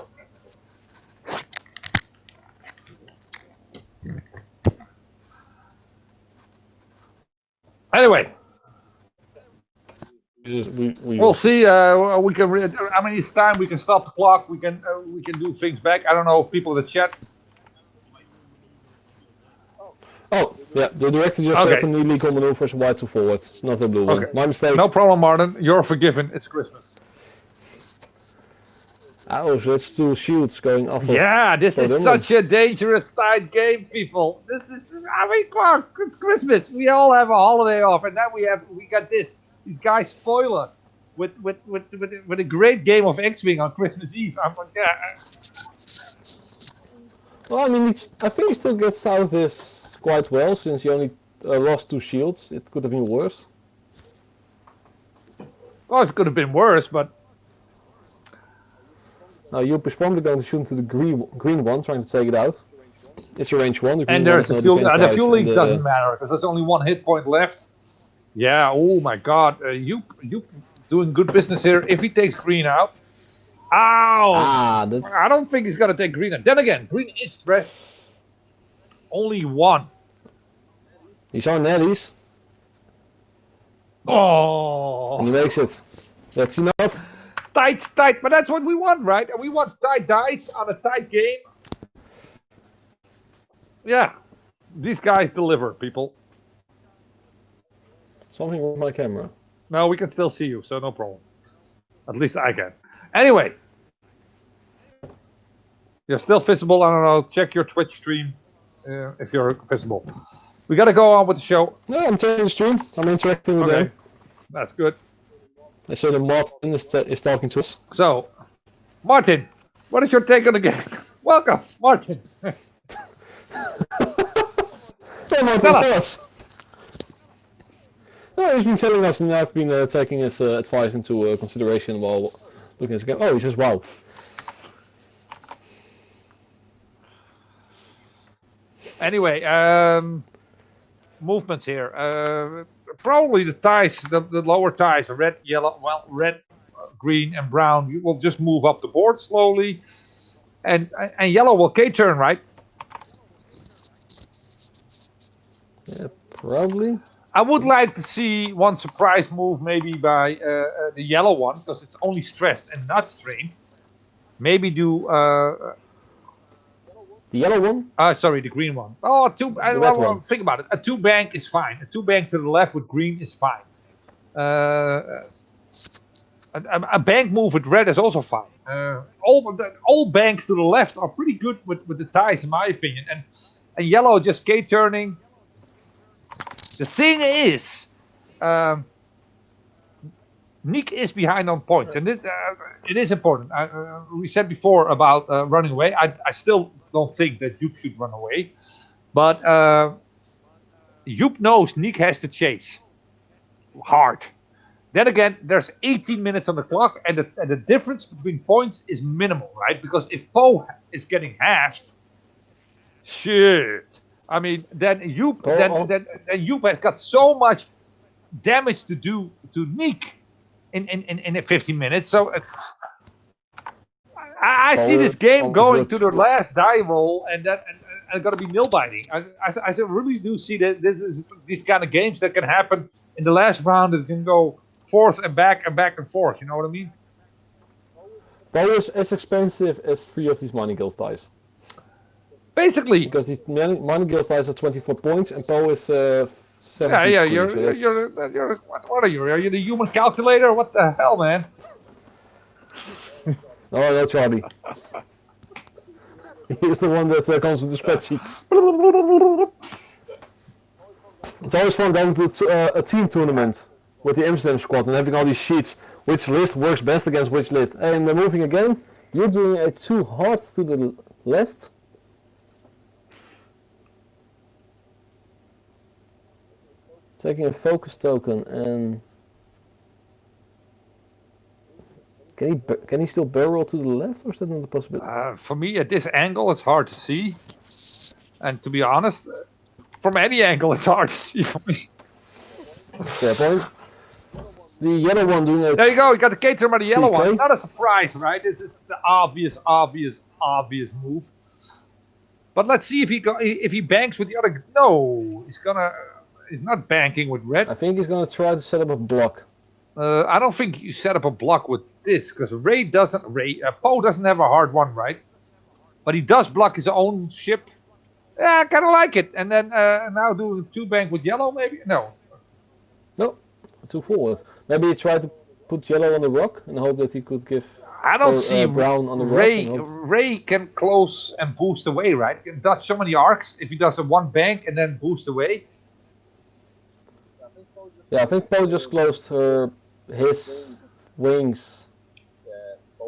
Speaker 1: Anyway,
Speaker 2: we'll
Speaker 1: see. We can. I mean, it's time. We can stop the clock. We can do things back. I don't know if people in the chat.
Speaker 2: Oh, yeah, the director just said an illegal maneuver is white to forward. It's not a blue one. My mistake.
Speaker 1: No problem, Marden. You're forgiven. It's Christmas.
Speaker 2: Oh, so it's 2 shields going off.
Speaker 1: Yeah, this is such a dangerous tight game, people. This is, I mean, come on, it's Christmas. We all have a holiday off, and then we got this. These guys spoil us with a great game of X-Wing on Christmas Eve. I'm like, yeah.
Speaker 2: Well, I mean, I think he still gets out of this quite well, since he only lost 2 shields. It could have been worse.
Speaker 1: Well, it could have been worse, but...
Speaker 2: Now, Joep is probably going to shoot into the green one, trying to take it out. It's a range 1. The
Speaker 1: and there's the fuel... the fuel leak doesn't matter, because there's only 1 hit point left. Yeah, oh my god. Joep doing good business here. If he takes green out... Ow! I don't think he's going to take green out. Then again, green is stressed. Only 1.
Speaker 2: He's on netties.
Speaker 1: Oh!
Speaker 2: And he makes it. That's enough.
Speaker 1: Tight, but that's what we want, right? We want tight dice on a tight game. Yeah, these guys deliver, people.
Speaker 2: Something with my camera.
Speaker 1: No, we can still see you, so no problem. At least I can. Anyway, you're still visible. I don't know. Check your Twitch stream if you're visible. We got to go on with the show.
Speaker 2: No, I'm taking the stream. I'm interacting with them.
Speaker 1: That's good.
Speaker 2: I saw the Marden is talking to us.
Speaker 1: So, Martin, what is your take on the game? Welcome, Martin.
Speaker 2: Hey, Martin, tell us. No, he's been telling us, and I've been taking his advice into consideration while looking at the game. Oh, he says, wow.
Speaker 1: Anyway, movements here. Probably the ties, the lower ties, red, yellow, well, red, green, and brown. You will just move up the board slowly, and yellow will K-turn, right?
Speaker 2: Yeah, probably.
Speaker 1: I would like to see one surprise move, maybe by the yellow one, because it's only stressed and not strained. Maybe do
Speaker 2: the yellow one?
Speaker 1: Sorry, the green one. Oh, think about it. A 2-bank is fine. A 2-bank to the left with green is fine. A bank move with red is also fine. All banks to the left are pretty good with the ties, in my opinion. And yellow just K-turning. The thing is, Niek is behind on points, and it is important. We said before about running away. I still don't think that Joep should run away, but Joep knows Niek has to chase hard. Then again, there's 18 minutes on the clock, and the difference between points is minimal, right? Because if Poe is getting halved, shit. I mean, then Joep has got so much damage to do to Niek in 15 minutes. So I see this game going to the last die roll, and going to be nail biting. I really do see that these kind of games that can happen in the last round. It can go forth and back and forth. You know what I mean?
Speaker 2: Poe is as expensive as 3 of these Mining Guild dice.
Speaker 1: Basically,
Speaker 2: because these Mining Guild dice are 24 points, and Poe is 17.
Speaker 1: Yeah. You're what are you? Are you the human calculator? What the hell, man?
Speaker 2: No, Charlie. He's the one that comes with the spreadsheets. It's always fun going to a team tournament with the Amsterdam Squad and having all these sheets. Which list works best against which list? And moving again, you're doing it too hard to the left. Taking a focus token and can he still barrel roll to the left, or is that not a possibility?
Speaker 1: For me, at this angle, it's hard to see. And to be honest, from any angle, it's hard to see for me.
Speaker 2: Fair point. The yellow one doing it.
Speaker 1: There you go. You got the caterer by the yellow one. Not a surprise, right? This is the obvious move. But let's see if he banks with the other. No, he's not banking with red.
Speaker 2: I think he's gonna try to set up a block.
Speaker 1: I don't think you set up a block with this because Poe doesn't have a hard one, right? But he does block his own ship. Yeah, I kind of like it. And then now do 2 bank with yellow, maybe? No,
Speaker 2: too forward. Maybe he tried to put yellow on the rock and hope that he could give.
Speaker 1: I don't see
Speaker 2: brown on the
Speaker 1: rock. Rey can close and boost away, right? He can dodge so many arcs if he does a 1 bank and then boost away.
Speaker 2: Yeah, I think Poe just closed his wings.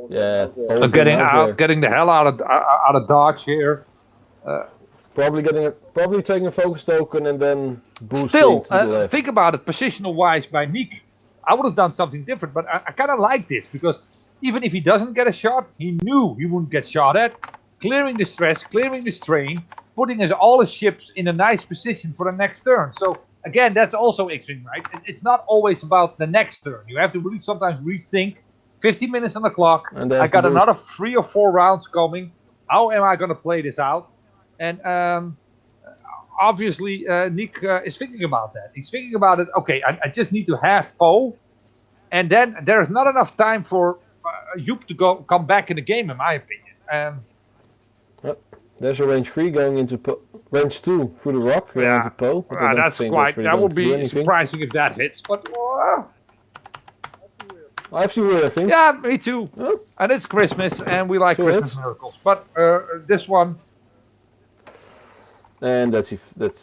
Speaker 2: Yeah,
Speaker 1: getting the hell out of dodge here.
Speaker 2: Probably taking a focus token and then boosting
Speaker 1: Still,
Speaker 2: to the left.
Speaker 1: Think about it, positional wise by Niek. I would have done something different, but I kind of like this because even if he doesn't get a shot, he knew he wouldn't get shot at. Clearing the stress, clearing the strain, putting all his ships in a nice position for the next turn. So again, that's also X-Wing, right? It's not always about the next turn. You have to really sometimes rethink. 50 minutes on the clock. I got another 3 or 4 rounds coming. How am I going to play this out? And obviously, Niek is thinking about that. He's thinking about it. Okay, I just need to have Poe, and then there's not enough time for Joep to come back in the game, in my opinion.
Speaker 2: There's a range 3 going into range 2 through the rock. Going into Poe.
Speaker 1: That would be surprising if that hits, but.
Speaker 2: I've seen weird things.
Speaker 1: Yeah, me too. Oh. And it's Christmas, and we like Christmas miracles. But this one.
Speaker 2: And that's
Speaker 1: Is it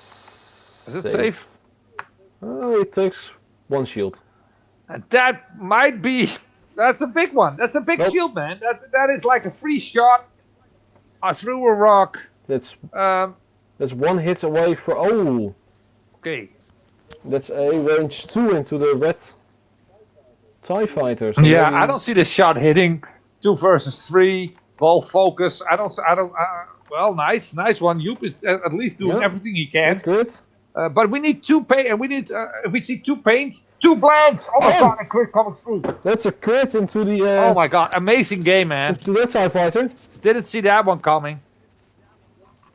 Speaker 1: safe?
Speaker 2: It takes 1 shield.
Speaker 1: And that might be. That's a big one. That's a big shield, man. That is like a free shot. I threw a rock.
Speaker 2: That's 1 hit away for. Oh.
Speaker 1: Okay.
Speaker 2: That's a range 2 into the red TIE fighters.
Speaker 1: Yeah, I don't see this shot hitting. 2 versus 3. Ball focus. I don't. Well, nice one. Joep is at least doing everything he can.
Speaker 2: That's good.
Speaker 1: But we need 2 paint, and we need. If we see 2 paints, 2 blanks. Oh my god, a crit coming through.
Speaker 2: That's a crit into the.
Speaker 1: Oh my god, amazing game, man.
Speaker 2: To that TIE fighter.
Speaker 1: Didn't see that one coming.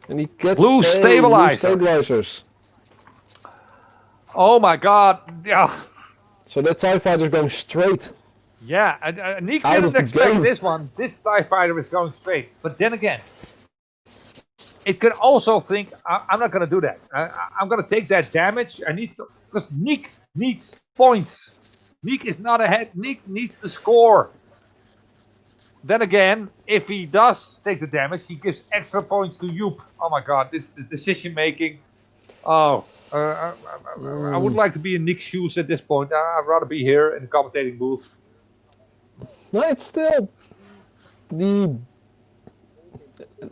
Speaker 2: And he gets
Speaker 1: blue
Speaker 2: stabilizers.
Speaker 1: Oh my god, yeah.
Speaker 2: So that TIE fighter is going straight.
Speaker 1: Yeah, Niek didn't expect this one. This TIE fighter is going straight. But then again, it could also think, I'm not going to do that. I'm going to take that damage. I need some, because Niek needs points. Niek is not ahead. Niek needs to score. Then again, if he does take the damage, he gives extra points to Joep. Oh my god, this decision making. Oh, I would like to be in Niek's shoes at this point. I'd rather be here in the commentating booth.
Speaker 2: No, it's still the.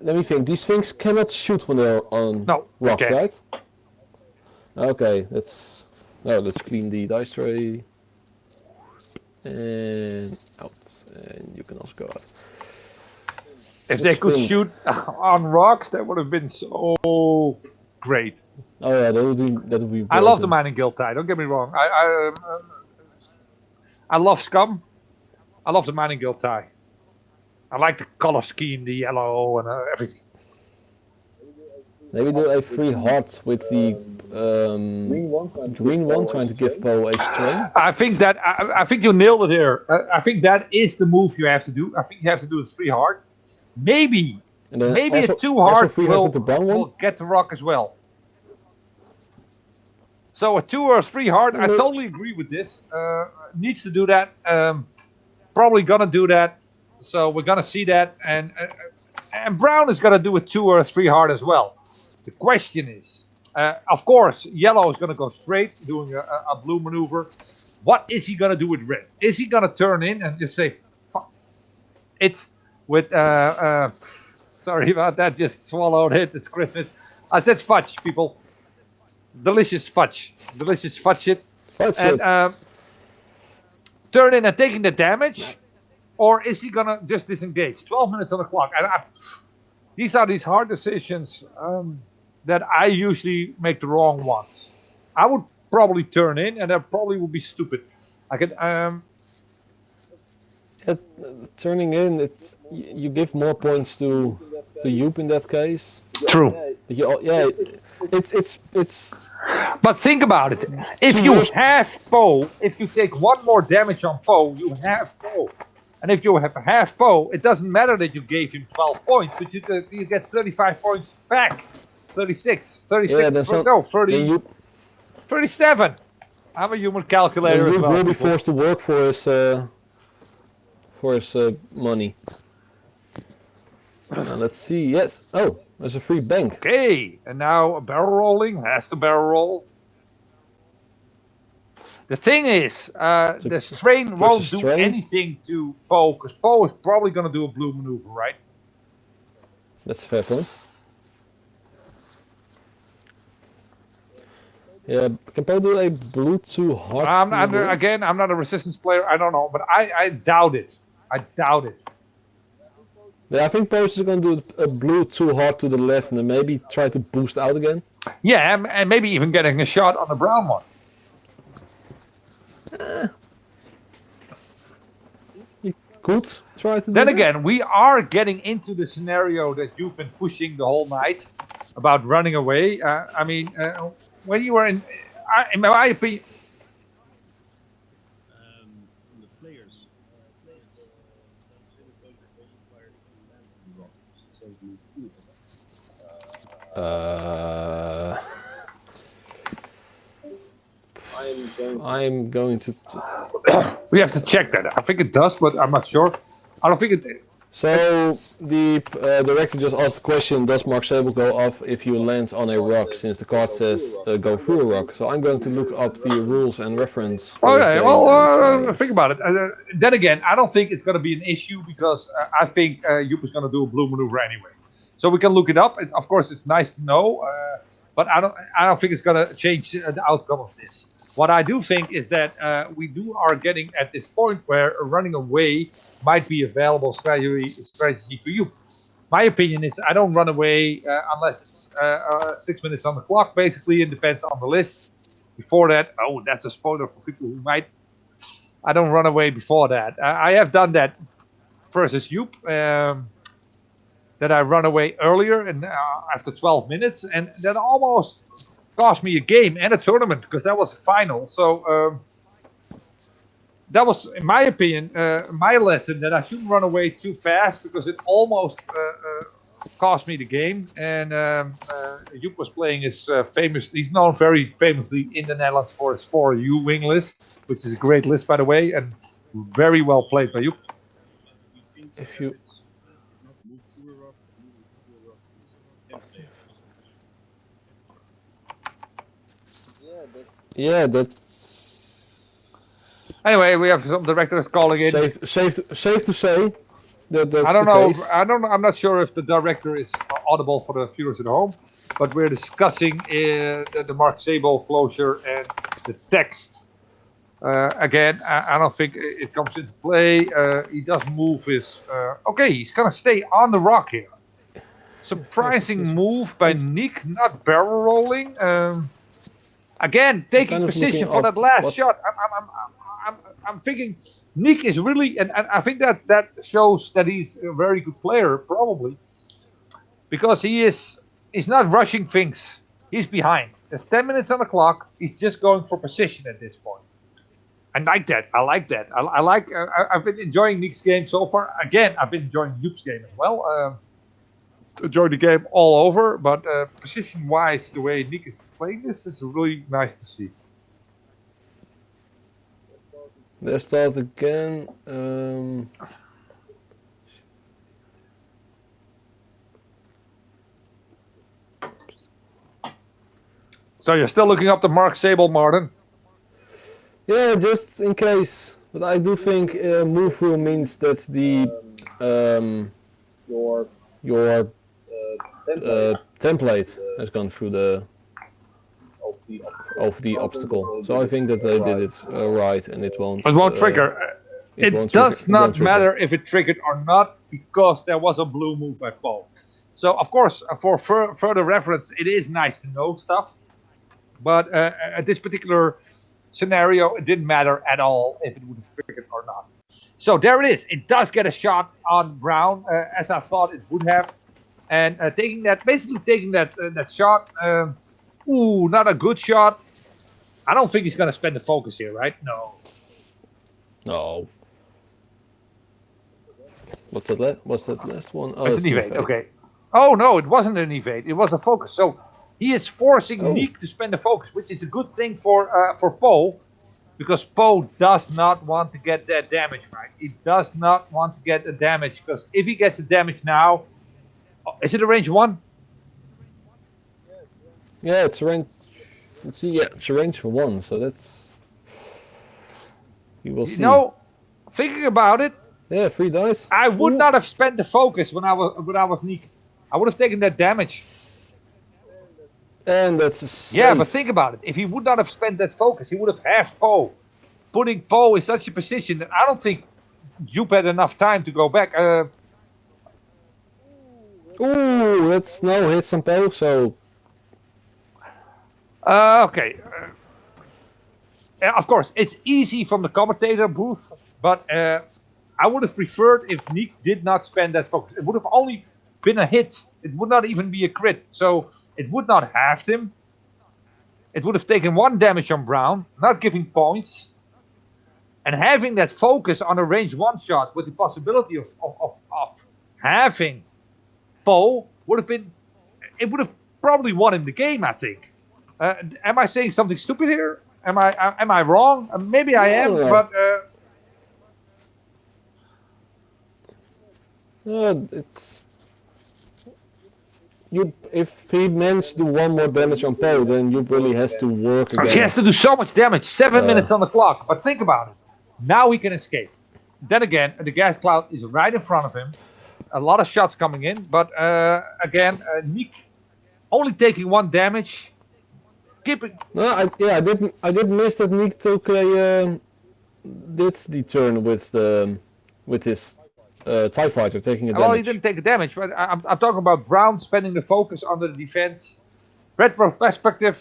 Speaker 2: Let me think. These things cannot shoot when they're on rocks, right? Okay, let's clean the dice tray and out, and you can also go out.
Speaker 1: If they could shoot on rocks, that would have been so great.
Speaker 2: Oh yeah, that would be.
Speaker 1: I love the
Speaker 2: broken.
Speaker 1: mining guild tie. Don't get me wrong. I love scum. I love the mining guild tie. I like the color scheme, the yellow and everything.
Speaker 2: Maybe do a free heart with the green one, trying to give Poe a string.
Speaker 1: I think you nailed it here. I think that is the move you have to do. I think you have to do it 3 hard. Maybe
Speaker 2: Also,
Speaker 1: a 2 hard
Speaker 2: free heart with the brown one.
Speaker 1: will get the rock as well. So a 2 or a 3 hard, I totally agree with this. Needs to do that. Probably gonna do that. So we're gonna see that, and brown is gonna do a 2 or a 3 hard as well. The question is, of course, yellow is gonna go straight, doing a blue maneuver. What is he gonna do with red? Is he gonna turn in and just say, "Fuck it"? With sorry about that, just swallowed it. It's Christmas. I said fudge, people. Delicious fudge it. And turn in and taking the damage, or is he gonna just disengage? 12 minutes on the clock. These are these hard decisions that I usually make the wrong ones. I would probably turn in, and that probably would be stupid. I could
Speaker 2: turning in, it's you give more points to Joep in that case.
Speaker 1: True.
Speaker 2: Yeah, it's.
Speaker 1: But think about it. If you have Poe, if you take 1 more damage on Poe, you have Poe. And if you have half Poe, it doesn't matter that you gave him 12 points, but you get 35 points back. 36, 36,
Speaker 2: yeah,
Speaker 1: 30, 37. I'm a human calculator as well.
Speaker 2: He will be forced to work for his money. Now let's see. Yes. Oh, there's a free bank.
Speaker 1: Okay, and now a barrel rolling has to barrel roll. The thing is, the strain won't do anything to Poe, because Poe is probably going to do a blue maneuver, right?
Speaker 2: That's a fair point. Yeah, can Poe do a blue 2 hard?
Speaker 1: I'm not a resistance player. I don't know, but I doubt it. I doubt it.
Speaker 2: Yeah, I think Poe is going to do a blue 2 hard to the left and then maybe try to boost out again.
Speaker 1: Yeah, and maybe even getting a shot on the brown one.
Speaker 2: You could try to do
Speaker 1: Then
Speaker 2: that.
Speaker 1: again, we are getting into the scenario that you've been pushing the whole night about running away. I mean, when you were in my opinion...
Speaker 3: the players
Speaker 2: I'm going to.
Speaker 1: We have to check that. I think it does, but I'm not sure. I don't think it.
Speaker 2: So the director just asked the question: does Mark Sable go off if you land on a rock? Since the card says go through a rock, so I'm going to look up the rules and reference.
Speaker 1: Okay, well, think about it. Then again, I don't think it's going to be an issue because I think Joep is going to do a blue maneuver anyway. So we can look it up. Of course, it's nice to know, but I don't think it's going to change the outcome of this. What I do think is that we are getting at this point where running away might be a valuable strategy for you. My opinion is I don't run away unless it's 6 minutes on the clock. Basically, it depends on the list. Before that, oh, that's a spoiler for people who might. I don't run away before that. I have done that versus Joep. That I run away earlier and after 12 minutes, and that almost cost me a game and a tournament because that was a final. So that was, in my opinion, my lesson that I shouldn't run away too fast because it almost cost me the game. And Joep was playing his famous. He's known very famously in the Netherlands for his 4U wing list, which is a great list, by the way, and very well played by Joep.
Speaker 2: If you. Yeah, that's.
Speaker 1: Anyway, we have some directors calling in.
Speaker 2: Safe to say that that's
Speaker 1: I don't
Speaker 2: the
Speaker 1: know.
Speaker 2: case.
Speaker 1: I'm not sure if the director is audible for the viewers at home, but we're discussing the Mark Sable closure and the text. Again, I don't think it comes into play. He doesn't move his. Okay, he's gonna stay on the rock here. Surprising move by Niek, not barrel rolling. Again, taking position for that last shot. I'm thinking Niek is really, and I think that shows that he's a very good player, probably, because he's not rushing things. He's behind. There's 10 minutes on the clock. He's just going for position at this point. I like that. I like that. I like. I've been enjoying Niek's game so far. Again, I've been enjoying Joep's game as well. Enjoy the game all over, but position-wise, the way Niek is playing this is really nice to see.
Speaker 2: Let's start again.
Speaker 1: So you're still looking up the Mark Sable, Marden?
Speaker 2: Yeah, just in case. But I do think move through means that the your template has gone through the obstacle. So I think that they did it right, and it won't.
Speaker 1: It won't trigger. It does not matter if it triggered or not, because there was a blue move by Paul. So of course, for further reference, it is nice to know stuff. But at this particular scenario, it didn't matter at all if it would have triggered or not. So there it is. It does get a shot on Brown, as I thought it would have. And taking that shot, ooh, not a good shot. I don't think he's going to spend the focus here, right? No.
Speaker 2: No. What's that last one? Oh,
Speaker 1: it's an evade. Okay. Oh no, it wasn't an evade. It was a focus. So he is forcing Niek to spend the focus, which is a good thing for Poe, because Poe does not want to get that damage, right? He does not want to get the damage, because if he gets the damage now, is it a range 1?
Speaker 2: Yeah, it's range. It's a range for 1, so that's. You will see.
Speaker 1: No, thinking about it.
Speaker 2: Yeah, 3 dice.
Speaker 1: I would not have spent the focus when I was Niek. I would have taken that damage.
Speaker 2: And that's a safe.
Speaker 1: Yeah, but think about it. If he would not have spent that focus, he would have halved Poe. Putting Poe in such a position that I don't think Joep had enough time to go back.
Speaker 2: Ooh, that's no hits on Poe, so.
Speaker 1: Okay. Of course, it's easy from the commentator booth, but I would have preferred if Niek did not spend that focus. It would have only been a hit. It would not even be a crit. So it would not have halved him. It would have taken 1 damage on Brown, not giving points. And having that focus on a range 1 shot with the possibility of having Poe would have been. It would have probably won him the game, I think. Am I saying something stupid here? Am I wrong? Maybe I am, but.
Speaker 2: It's. If he managed to do 1 more damage on Poe, then Joep really has to work again.
Speaker 1: He has to do so much damage. 7 minutes on the clock. But think about it. Now he can escape. Then again, the gas cloud is right in front of him. A lot of shots coming in, but again, Niek only taking 1 damage. Keep it.
Speaker 2: No, I did miss that Niek took did the turn with his TIE fighter taking a damage.
Speaker 1: Well, he didn't take a damage, but I'm talking about Brown spending the focus on the defense. Retro perspective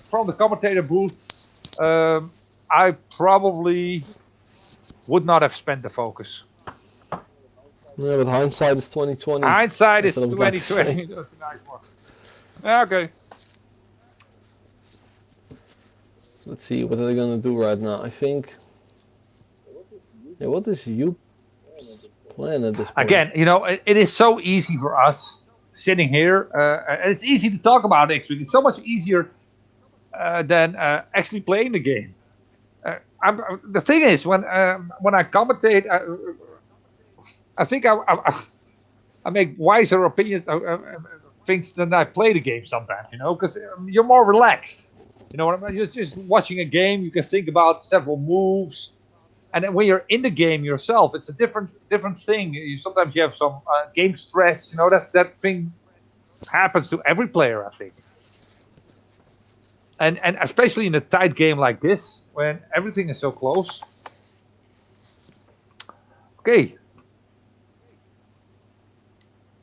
Speaker 1: from the commentator booth. I probably would not have spent the focus.
Speaker 2: Yeah, but hindsight is 2020.
Speaker 1: Hindsight is 2020. That's a nice one. Yeah, okay.
Speaker 2: Let's see, what are they gonna do right now? I think. Yeah, what is Joep's plan at this point?
Speaker 1: Again, you know, it is so easy for us sitting here. And it's easy to talk about X-Wing. It's so much easier than actually playing the game. The thing is, when I commentate, I think I make wiser opinions, things than I play the game sometimes, you know, because you're more relaxed. You know what I mean? You're just watching a game, you can think about several moves. And then when you're in the game yourself, it's a different thing. Sometimes you have some game stress, you know, that thing happens to every player, I think. And especially in a tight game like this, when everything is so close. Okay.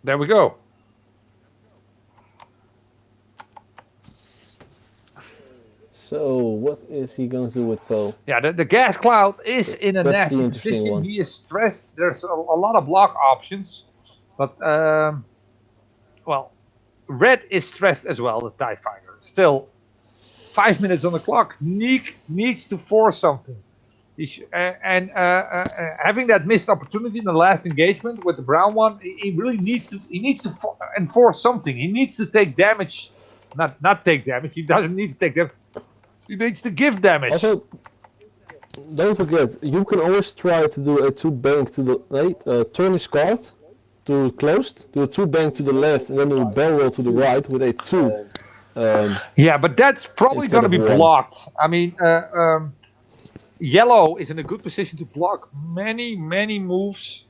Speaker 1: There we go.
Speaker 2: So what is he going to do with Poe?
Speaker 1: Yeah, the gas cloud is in a
Speaker 2: That's the
Speaker 1: nasty
Speaker 2: interesting
Speaker 1: position.
Speaker 2: one.
Speaker 1: He is stressed. There's a lot of block options, but well, red is stressed as well. The TIE fighter. Still, 5 minutes on the clock. Niek needs to force something. Having that missed opportunity in the last engagement with the brown one, he really needs to. He needs to enforce something. He needs to take damage. Not take damage. He doesn't need to take damage. He needs to give damage.
Speaker 2: Also, don't forget, you can always try to do a 2-bank to the turn his card to closed, do a 2-bank to the left, and then do a barrel roll to the right with a 2.
Speaker 1: Yeah, but that's probably going to be blocked. I mean, yellow is in a good position to block many moves.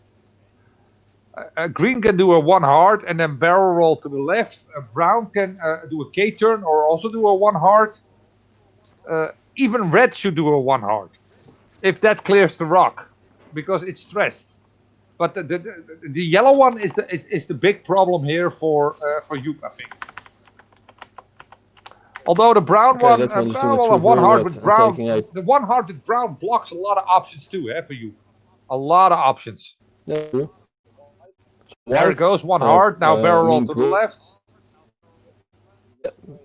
Speaker 1: Green can do a 1 hard and then barrel roll to the left. Brown can do a K turn or also do a 1 hard. Even red should do a 1 hard if that clears the rock because it's stressed. But the yellow one is the big problem here for Joep, I think. Although the brown one, brown will have 1 hard with brown. The 1 hard with brown blocks a lot of options too, for you. A lot of options.
Speaker 2: Yeah. So
Speaker 1: there it goes, 1 hard. Now barrel roll to the left.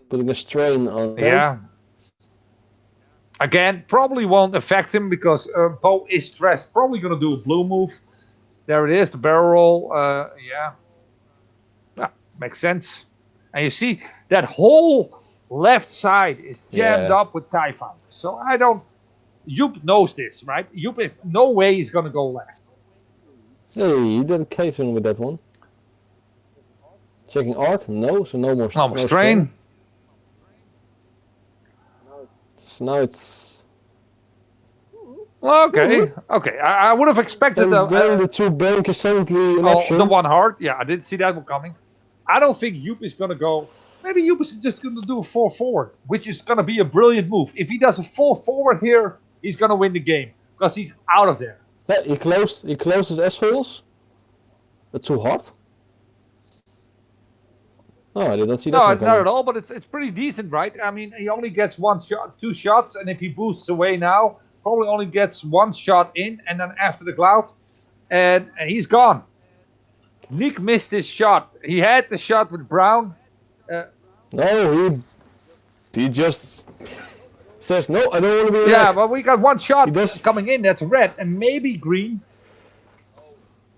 Speaker 2: Putting a strain on.
Speaker 1: Yeah. Again, probably won't affect him because Poe is stressed. Probably going to do a blue move. There it is, the barrel roll. Yeah, makes sense. And you see that whole left side is jammed up with TIE fighters. So I don't. Joep knows this, right? Joep is no way he's going to go left.
Speaker 2: Hey, you did a K-turn with that one. Checking arc? No, so no more
Speaker 1: strain.
Speaker 2: So now it's...
Speaker 1: Okay, okay. I would have expected...
Speaker 2: then the 2-bank is suddenly an option.
Speaker 1: The 1 hard. Yeah, I didn't see that one coming. I don't think Joep is going to go... Maybe Joep is just going to do a 4 forward, which is going to be a brilliant move. If he does a 4 forward here, he's going to win the game because he's out of there.
Speaker 2: Yeah, he closed his S-foils. That's too hot. Oh, I did not see that.
Speaker 1: No, not at all, but it's pretty decent, right? I mean, he only gets 1 shot, 2 shots, and if he boosts away now, probably only gets 1 shot in, and then after the cloud, and he's gone. Niek missed his shot. He had the shot with Brown.
Speaker 2: No, he just says, no, I don't want to be red.
Speaker 1: Yeah, but we got 1 shot coming in, that's red, and maybe green.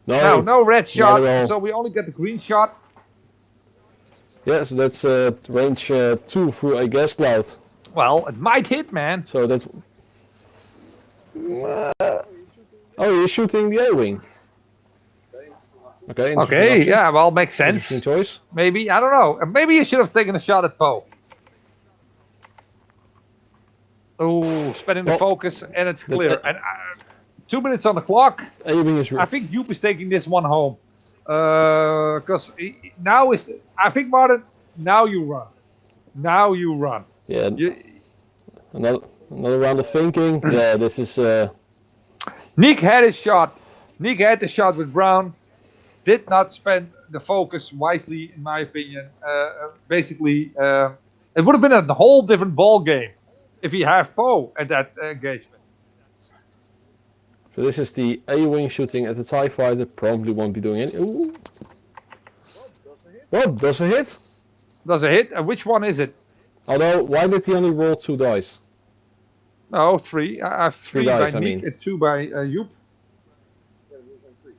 Speaker 1: No red shot, so we only get the green shot.
Speaker 2: Yeah, so that's range 2 through a gas cloud.
Speaker 1: Well, it might hit, man.
Speaker 2: So that's... oh, you're shooting the A-wing.
Speaker 1: Okay, yeah, well, makes sense.
Speaker 2: Interesting choice.
Speaker 1: Maybe, I don't know. Maybe you should have taken a shot at Poe. Oh, spinning the focus, and it's clear. And 2 minutes on the clock.
Speaker 2: A-wing is...
Speaker 1: I think Joep is taking this one home. Because now is... I think, Marden, now you run. Now you run.
Speaker 2: Yeah. Another round of thinking. Yeah, this is...
Speaker 1: Niek had his shot. Niek had the shot with Brown. Did not spend the focus wisely, in my opinion. Basically, it would have been a whole different ball game if he had Poe at that engagement.
Speaker 2: So this is the A-wing shooting at the TIE fighter. Probably won't be doing any... Ooh. Oh, does a hit?
Speaker 1: Does a hit? And which one is it?
Speaker 2: Although, why did he only roll 2 dice?
Speaker 1: No, 3. I have 3
Speaker 2: dice,
Speaker 1: by Niek and 2 by Joep.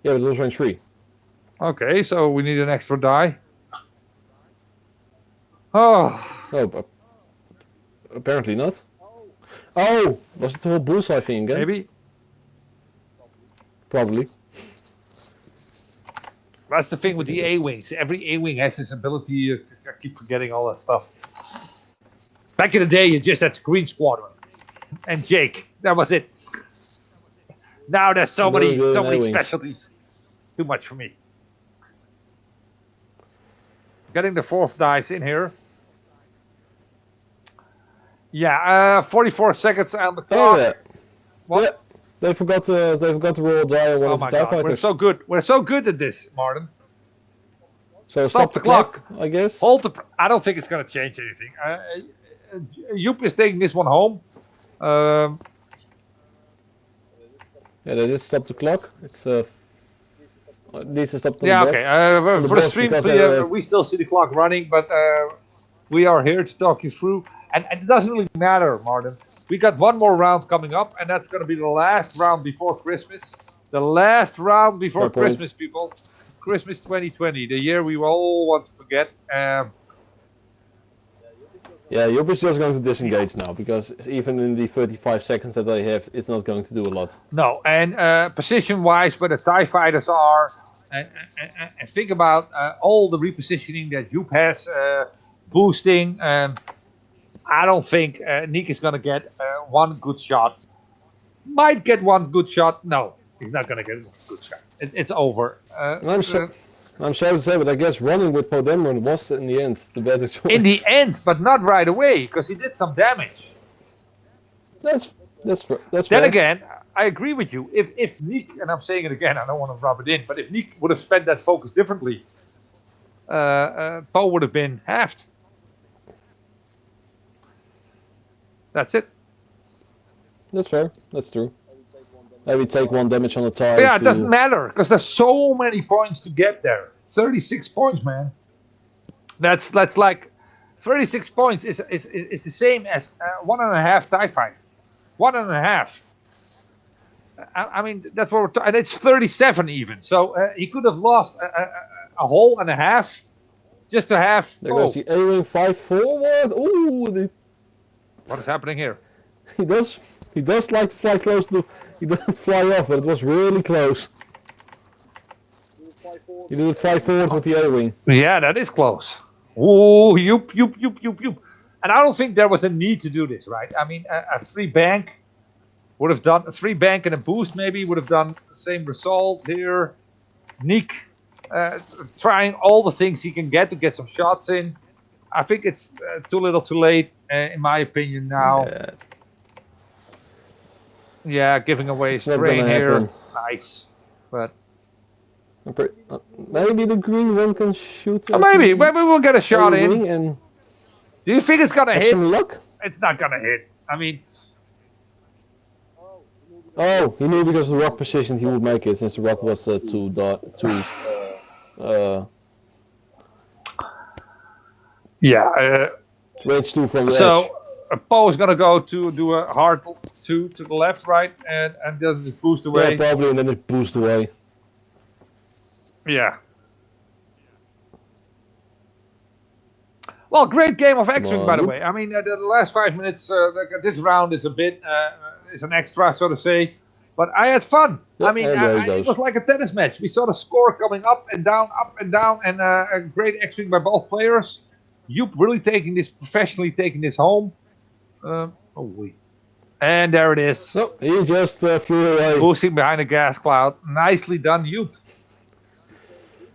Speaker 2: Yeah, but those range 3.
Speaker 1: Okay, so we need an extra die. Oh.
Speaker 2: Oh, but apparently not. Oh, was it the whole bullseye thing again?
Speaker 1: Maybe.
Speaker 2: Probably.
Speaker 1: That's the thing with the A-wings. Every A-wing has this ability. I keep forgetting all that stuff. Back in the day, you just had Green Squadron and Jake. That was it. Now there's so many specialties. It's too much for me. Getting the 4th dice in here. Yeah, 44 seconds on the clock.
Speaker 2: Oh yeah.
Speaker 1: What?
Speaker 2: Yeah. They forgot to roll a die on one of the TIE fighters.
Speaker 1: We're so good. We're so good at this, Marden.
Speaker 2: So stop the clock, I guess.
Speaker 1: Hold the... I don't think it's going to change anything. Joep is taking this one home.
Speaker 2: Yeah, they did stop the clock. It's needs to stop the
Speaker 1: Yeah,
Speaker 2: bot.
Speaker 1: okay.
Speaker 2: On the
Speaker 1: For the
Speaker 2: boss,
Speaker 1: stream,
Speaker 2: because
Speaker 1: we still see the clock running, but we are here to talk you through. And it doesn't really matter, Marden. We got one more round coming up, and that's going to be the last round before Christmas. The last round before
Speaker 2: Fair point.
Speaker 1: Christmas, people. Christmas 2020, the year we all want to forget.
Speaker 2: Yeah, Joep is just going to disengage now, because even in the 35 seconds that they have, it's not going to do a lot.
Speaker 1: No, and position-wise, where the TIE fighters are, and think about all the repositioning that Joep has, boosting. I don't think Niek is going to get one good shot. Might get one good shot. No, he's not going to get one good shot. It's over.
Speaker 2: I'm sorry to say, but I guess running with Podemron was in the end the better choice.
Speaker 1: in the end, but not right away, because he did some damage.
Speaker 2: That's
Speaker 1: Then
Speaker 2: fair.
Speaker 1: again, I agree with you. If Niek, and I'm saying it again, I don't want to rub it in, but if Niek would have spent that focus differently, Poe would have been halved. That's it.
Speaker 2: That's fair. That's true. Maybe take one damage on the TIE.
Speaker 1: Yeah, it doesn't matter, because there's so many points to get there. 36 points, man. That's like 36 points is the same as 1.5 TIE fight. 1.5. I mean, that's what we're talking. And it's 37 even. So he could have lost a whole and a half just to have.
Speaker 2: There goes the A-wing 5 forward. Ooh,
Speaker 1: What is happening here?
Speaker 2: he does like to fly close to. He doesn't fly off, but it was really close. He did 5 forward with the A-wing.
Speaker 1: Yeah, that is close. Ooh, yoop. And I don't think there was a need to do this, right? I mean, a 3 bank would have done a 3 bank and a boost, maybe would have done the same result here. Niek trying all the things he can get to get some shots in. I think it's too little too late, in my opinion, now. Yeah, giving away strain here.
Speaker 2: Happen.
Speaker 1: Nice. But
Speaker 2: maybe the green one can shoot.
Speaker 1: maybe we'll get a shot in.
Speaker 2: And
Speaker 1: do you think it's gonna hit?
Speaker 2: Some luck?
Speaker 1: It's not gonna hit. I mean,
Speaker 2: oh, he knew because of the rock position he would make it, since the rock was
Speaker 1: yeah.
Speaker 2: Range 2 from the edge.
Speaker 1: So Poe is gonna go to do a hard 2 to the left, right, and then just boost away.
Speaker 2: Yeah, probably, and then it boosts away.
Speaker 1: Yeah. Well, great game of X-Wing, by the way. I mean, the last 5 minutes, this round is a bit, is an extra, so to say. But I had fun.
Speaker 2: Yep,
Speaker 1: I mean, it was like a tennis match. We saw the score coming up and down, and a great X-Wing by both players. Joep really professionally taking this home. And there it is.
Speaker 2: No, he just flew away.
Speaker 1: Boosting behind a gas cloud. Nicely done, Joep.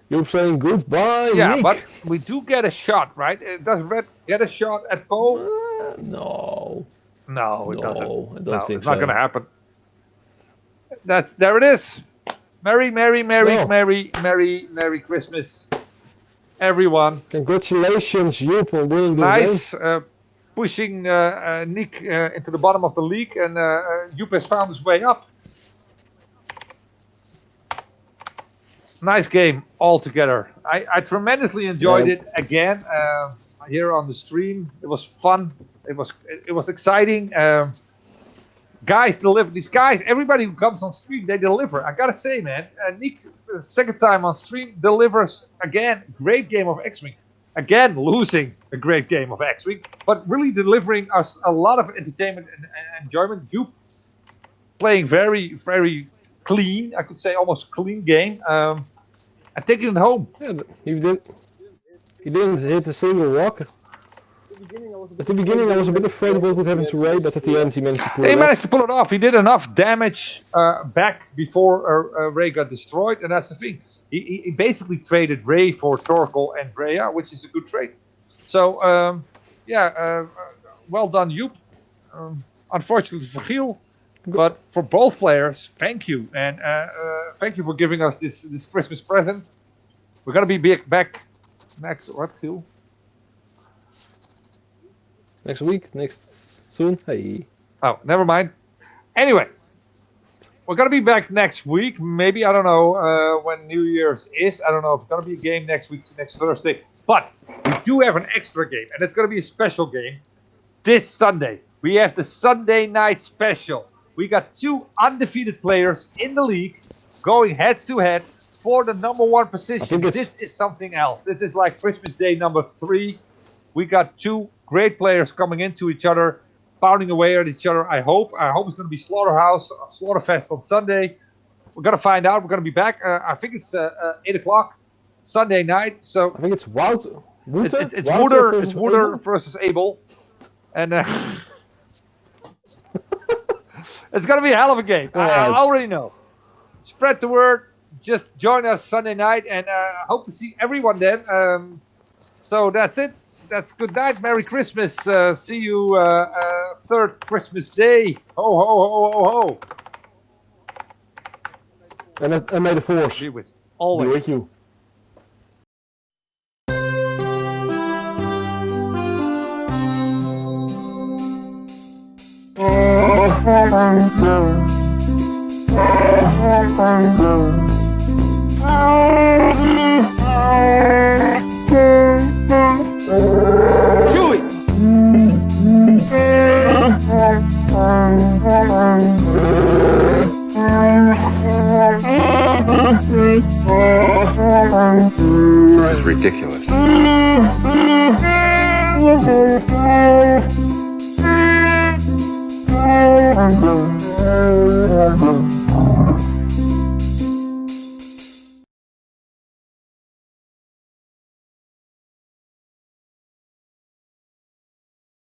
Speaker 2: Joep saying goodbye,
Speaker 1: Yeah,
Speaker 2: Niek.
Speaker 1: but we do get a shot, right? Does Red get a shot at Poe?
Speaker 2: No.
Speaker 1: No, it doesn't.
Speaker 2: I don't think
Speaker 1: it's not
Speaker 2: so.
Speaker 1: going to happen. There it is. Merry Christmas, everyone.
Speaker 2: Congratulations, Joep, on winning the
Speaker 1: Nice. Pushing Niek into the bottom of the league, and Joep has found his way up. Nice game altogether. I tremendously enjoyed it again here on the stream. It was fun. It was exciting. Guys deliver. These guys, everybody who comes on stream, they deliver. I gotta say, man, Niek, the second time on stream, delivers again. Great game of X-Wing. Again, losing a great game of X-Wing, but really delivering us a lot of entertainment and enjoyment. Joep playing very, very clean. I could say almost clean game. And taking it home.
Speaker 2: Yeah, he didn't hit a single rock. At the beginning, I was a bit afraid of what would happen to Rey, but at the end, he managed to pull it off.
Speaker 1: He managed to pull it off. He did enough damage back before Rey got destroyed, and that's the thing. He basically traded Rey for Torkel and Drea, which is a good trade. So, well done, Joep. Unfortunately for Giel, but for both players, thank you. And thank you for giving us this Christmas present. We're going to be back next. What, Giel?
Speaker 2: Next week? Next soon? Hey.
Speaker 1: Oh, never mind. Anyway, we're gonna be back next week. Maybe I don't know when New Year's is. I don't know if it's gonna be a game next week, next Thursday. But we do have an extra game, and it's gonna be a special game this Sunday. We have the Sunday night special. We got 2 undefeated players in the league going head to head for the number 1 position. This is something else. This is like Christmas Day number 3. We got 2 great players coming into each other, pounding away at each other. I hope it's going to be Slaughterfest on Sunday. We're going to find out. We're going to be back. I think it's 8 o'clock Sunday night. So
Speaker 2: I think it's Wouter.
Speaker 1: It's Wouter versus Abel. And it's going to be a hell of a game. I already know. Spread the word. Just join us Sunday night, and I hope to see everyone then. So that's it. That's good night. Merry Christmas. See you 3rd Christmas Day. Ho, ho, ho, ho, ho.
Speaker 2: And may the force
Speaker 1: be with always.
Speaker 2: Be with you.
Speaker 1: Chewy!
Speaker 4: This is ridiculous.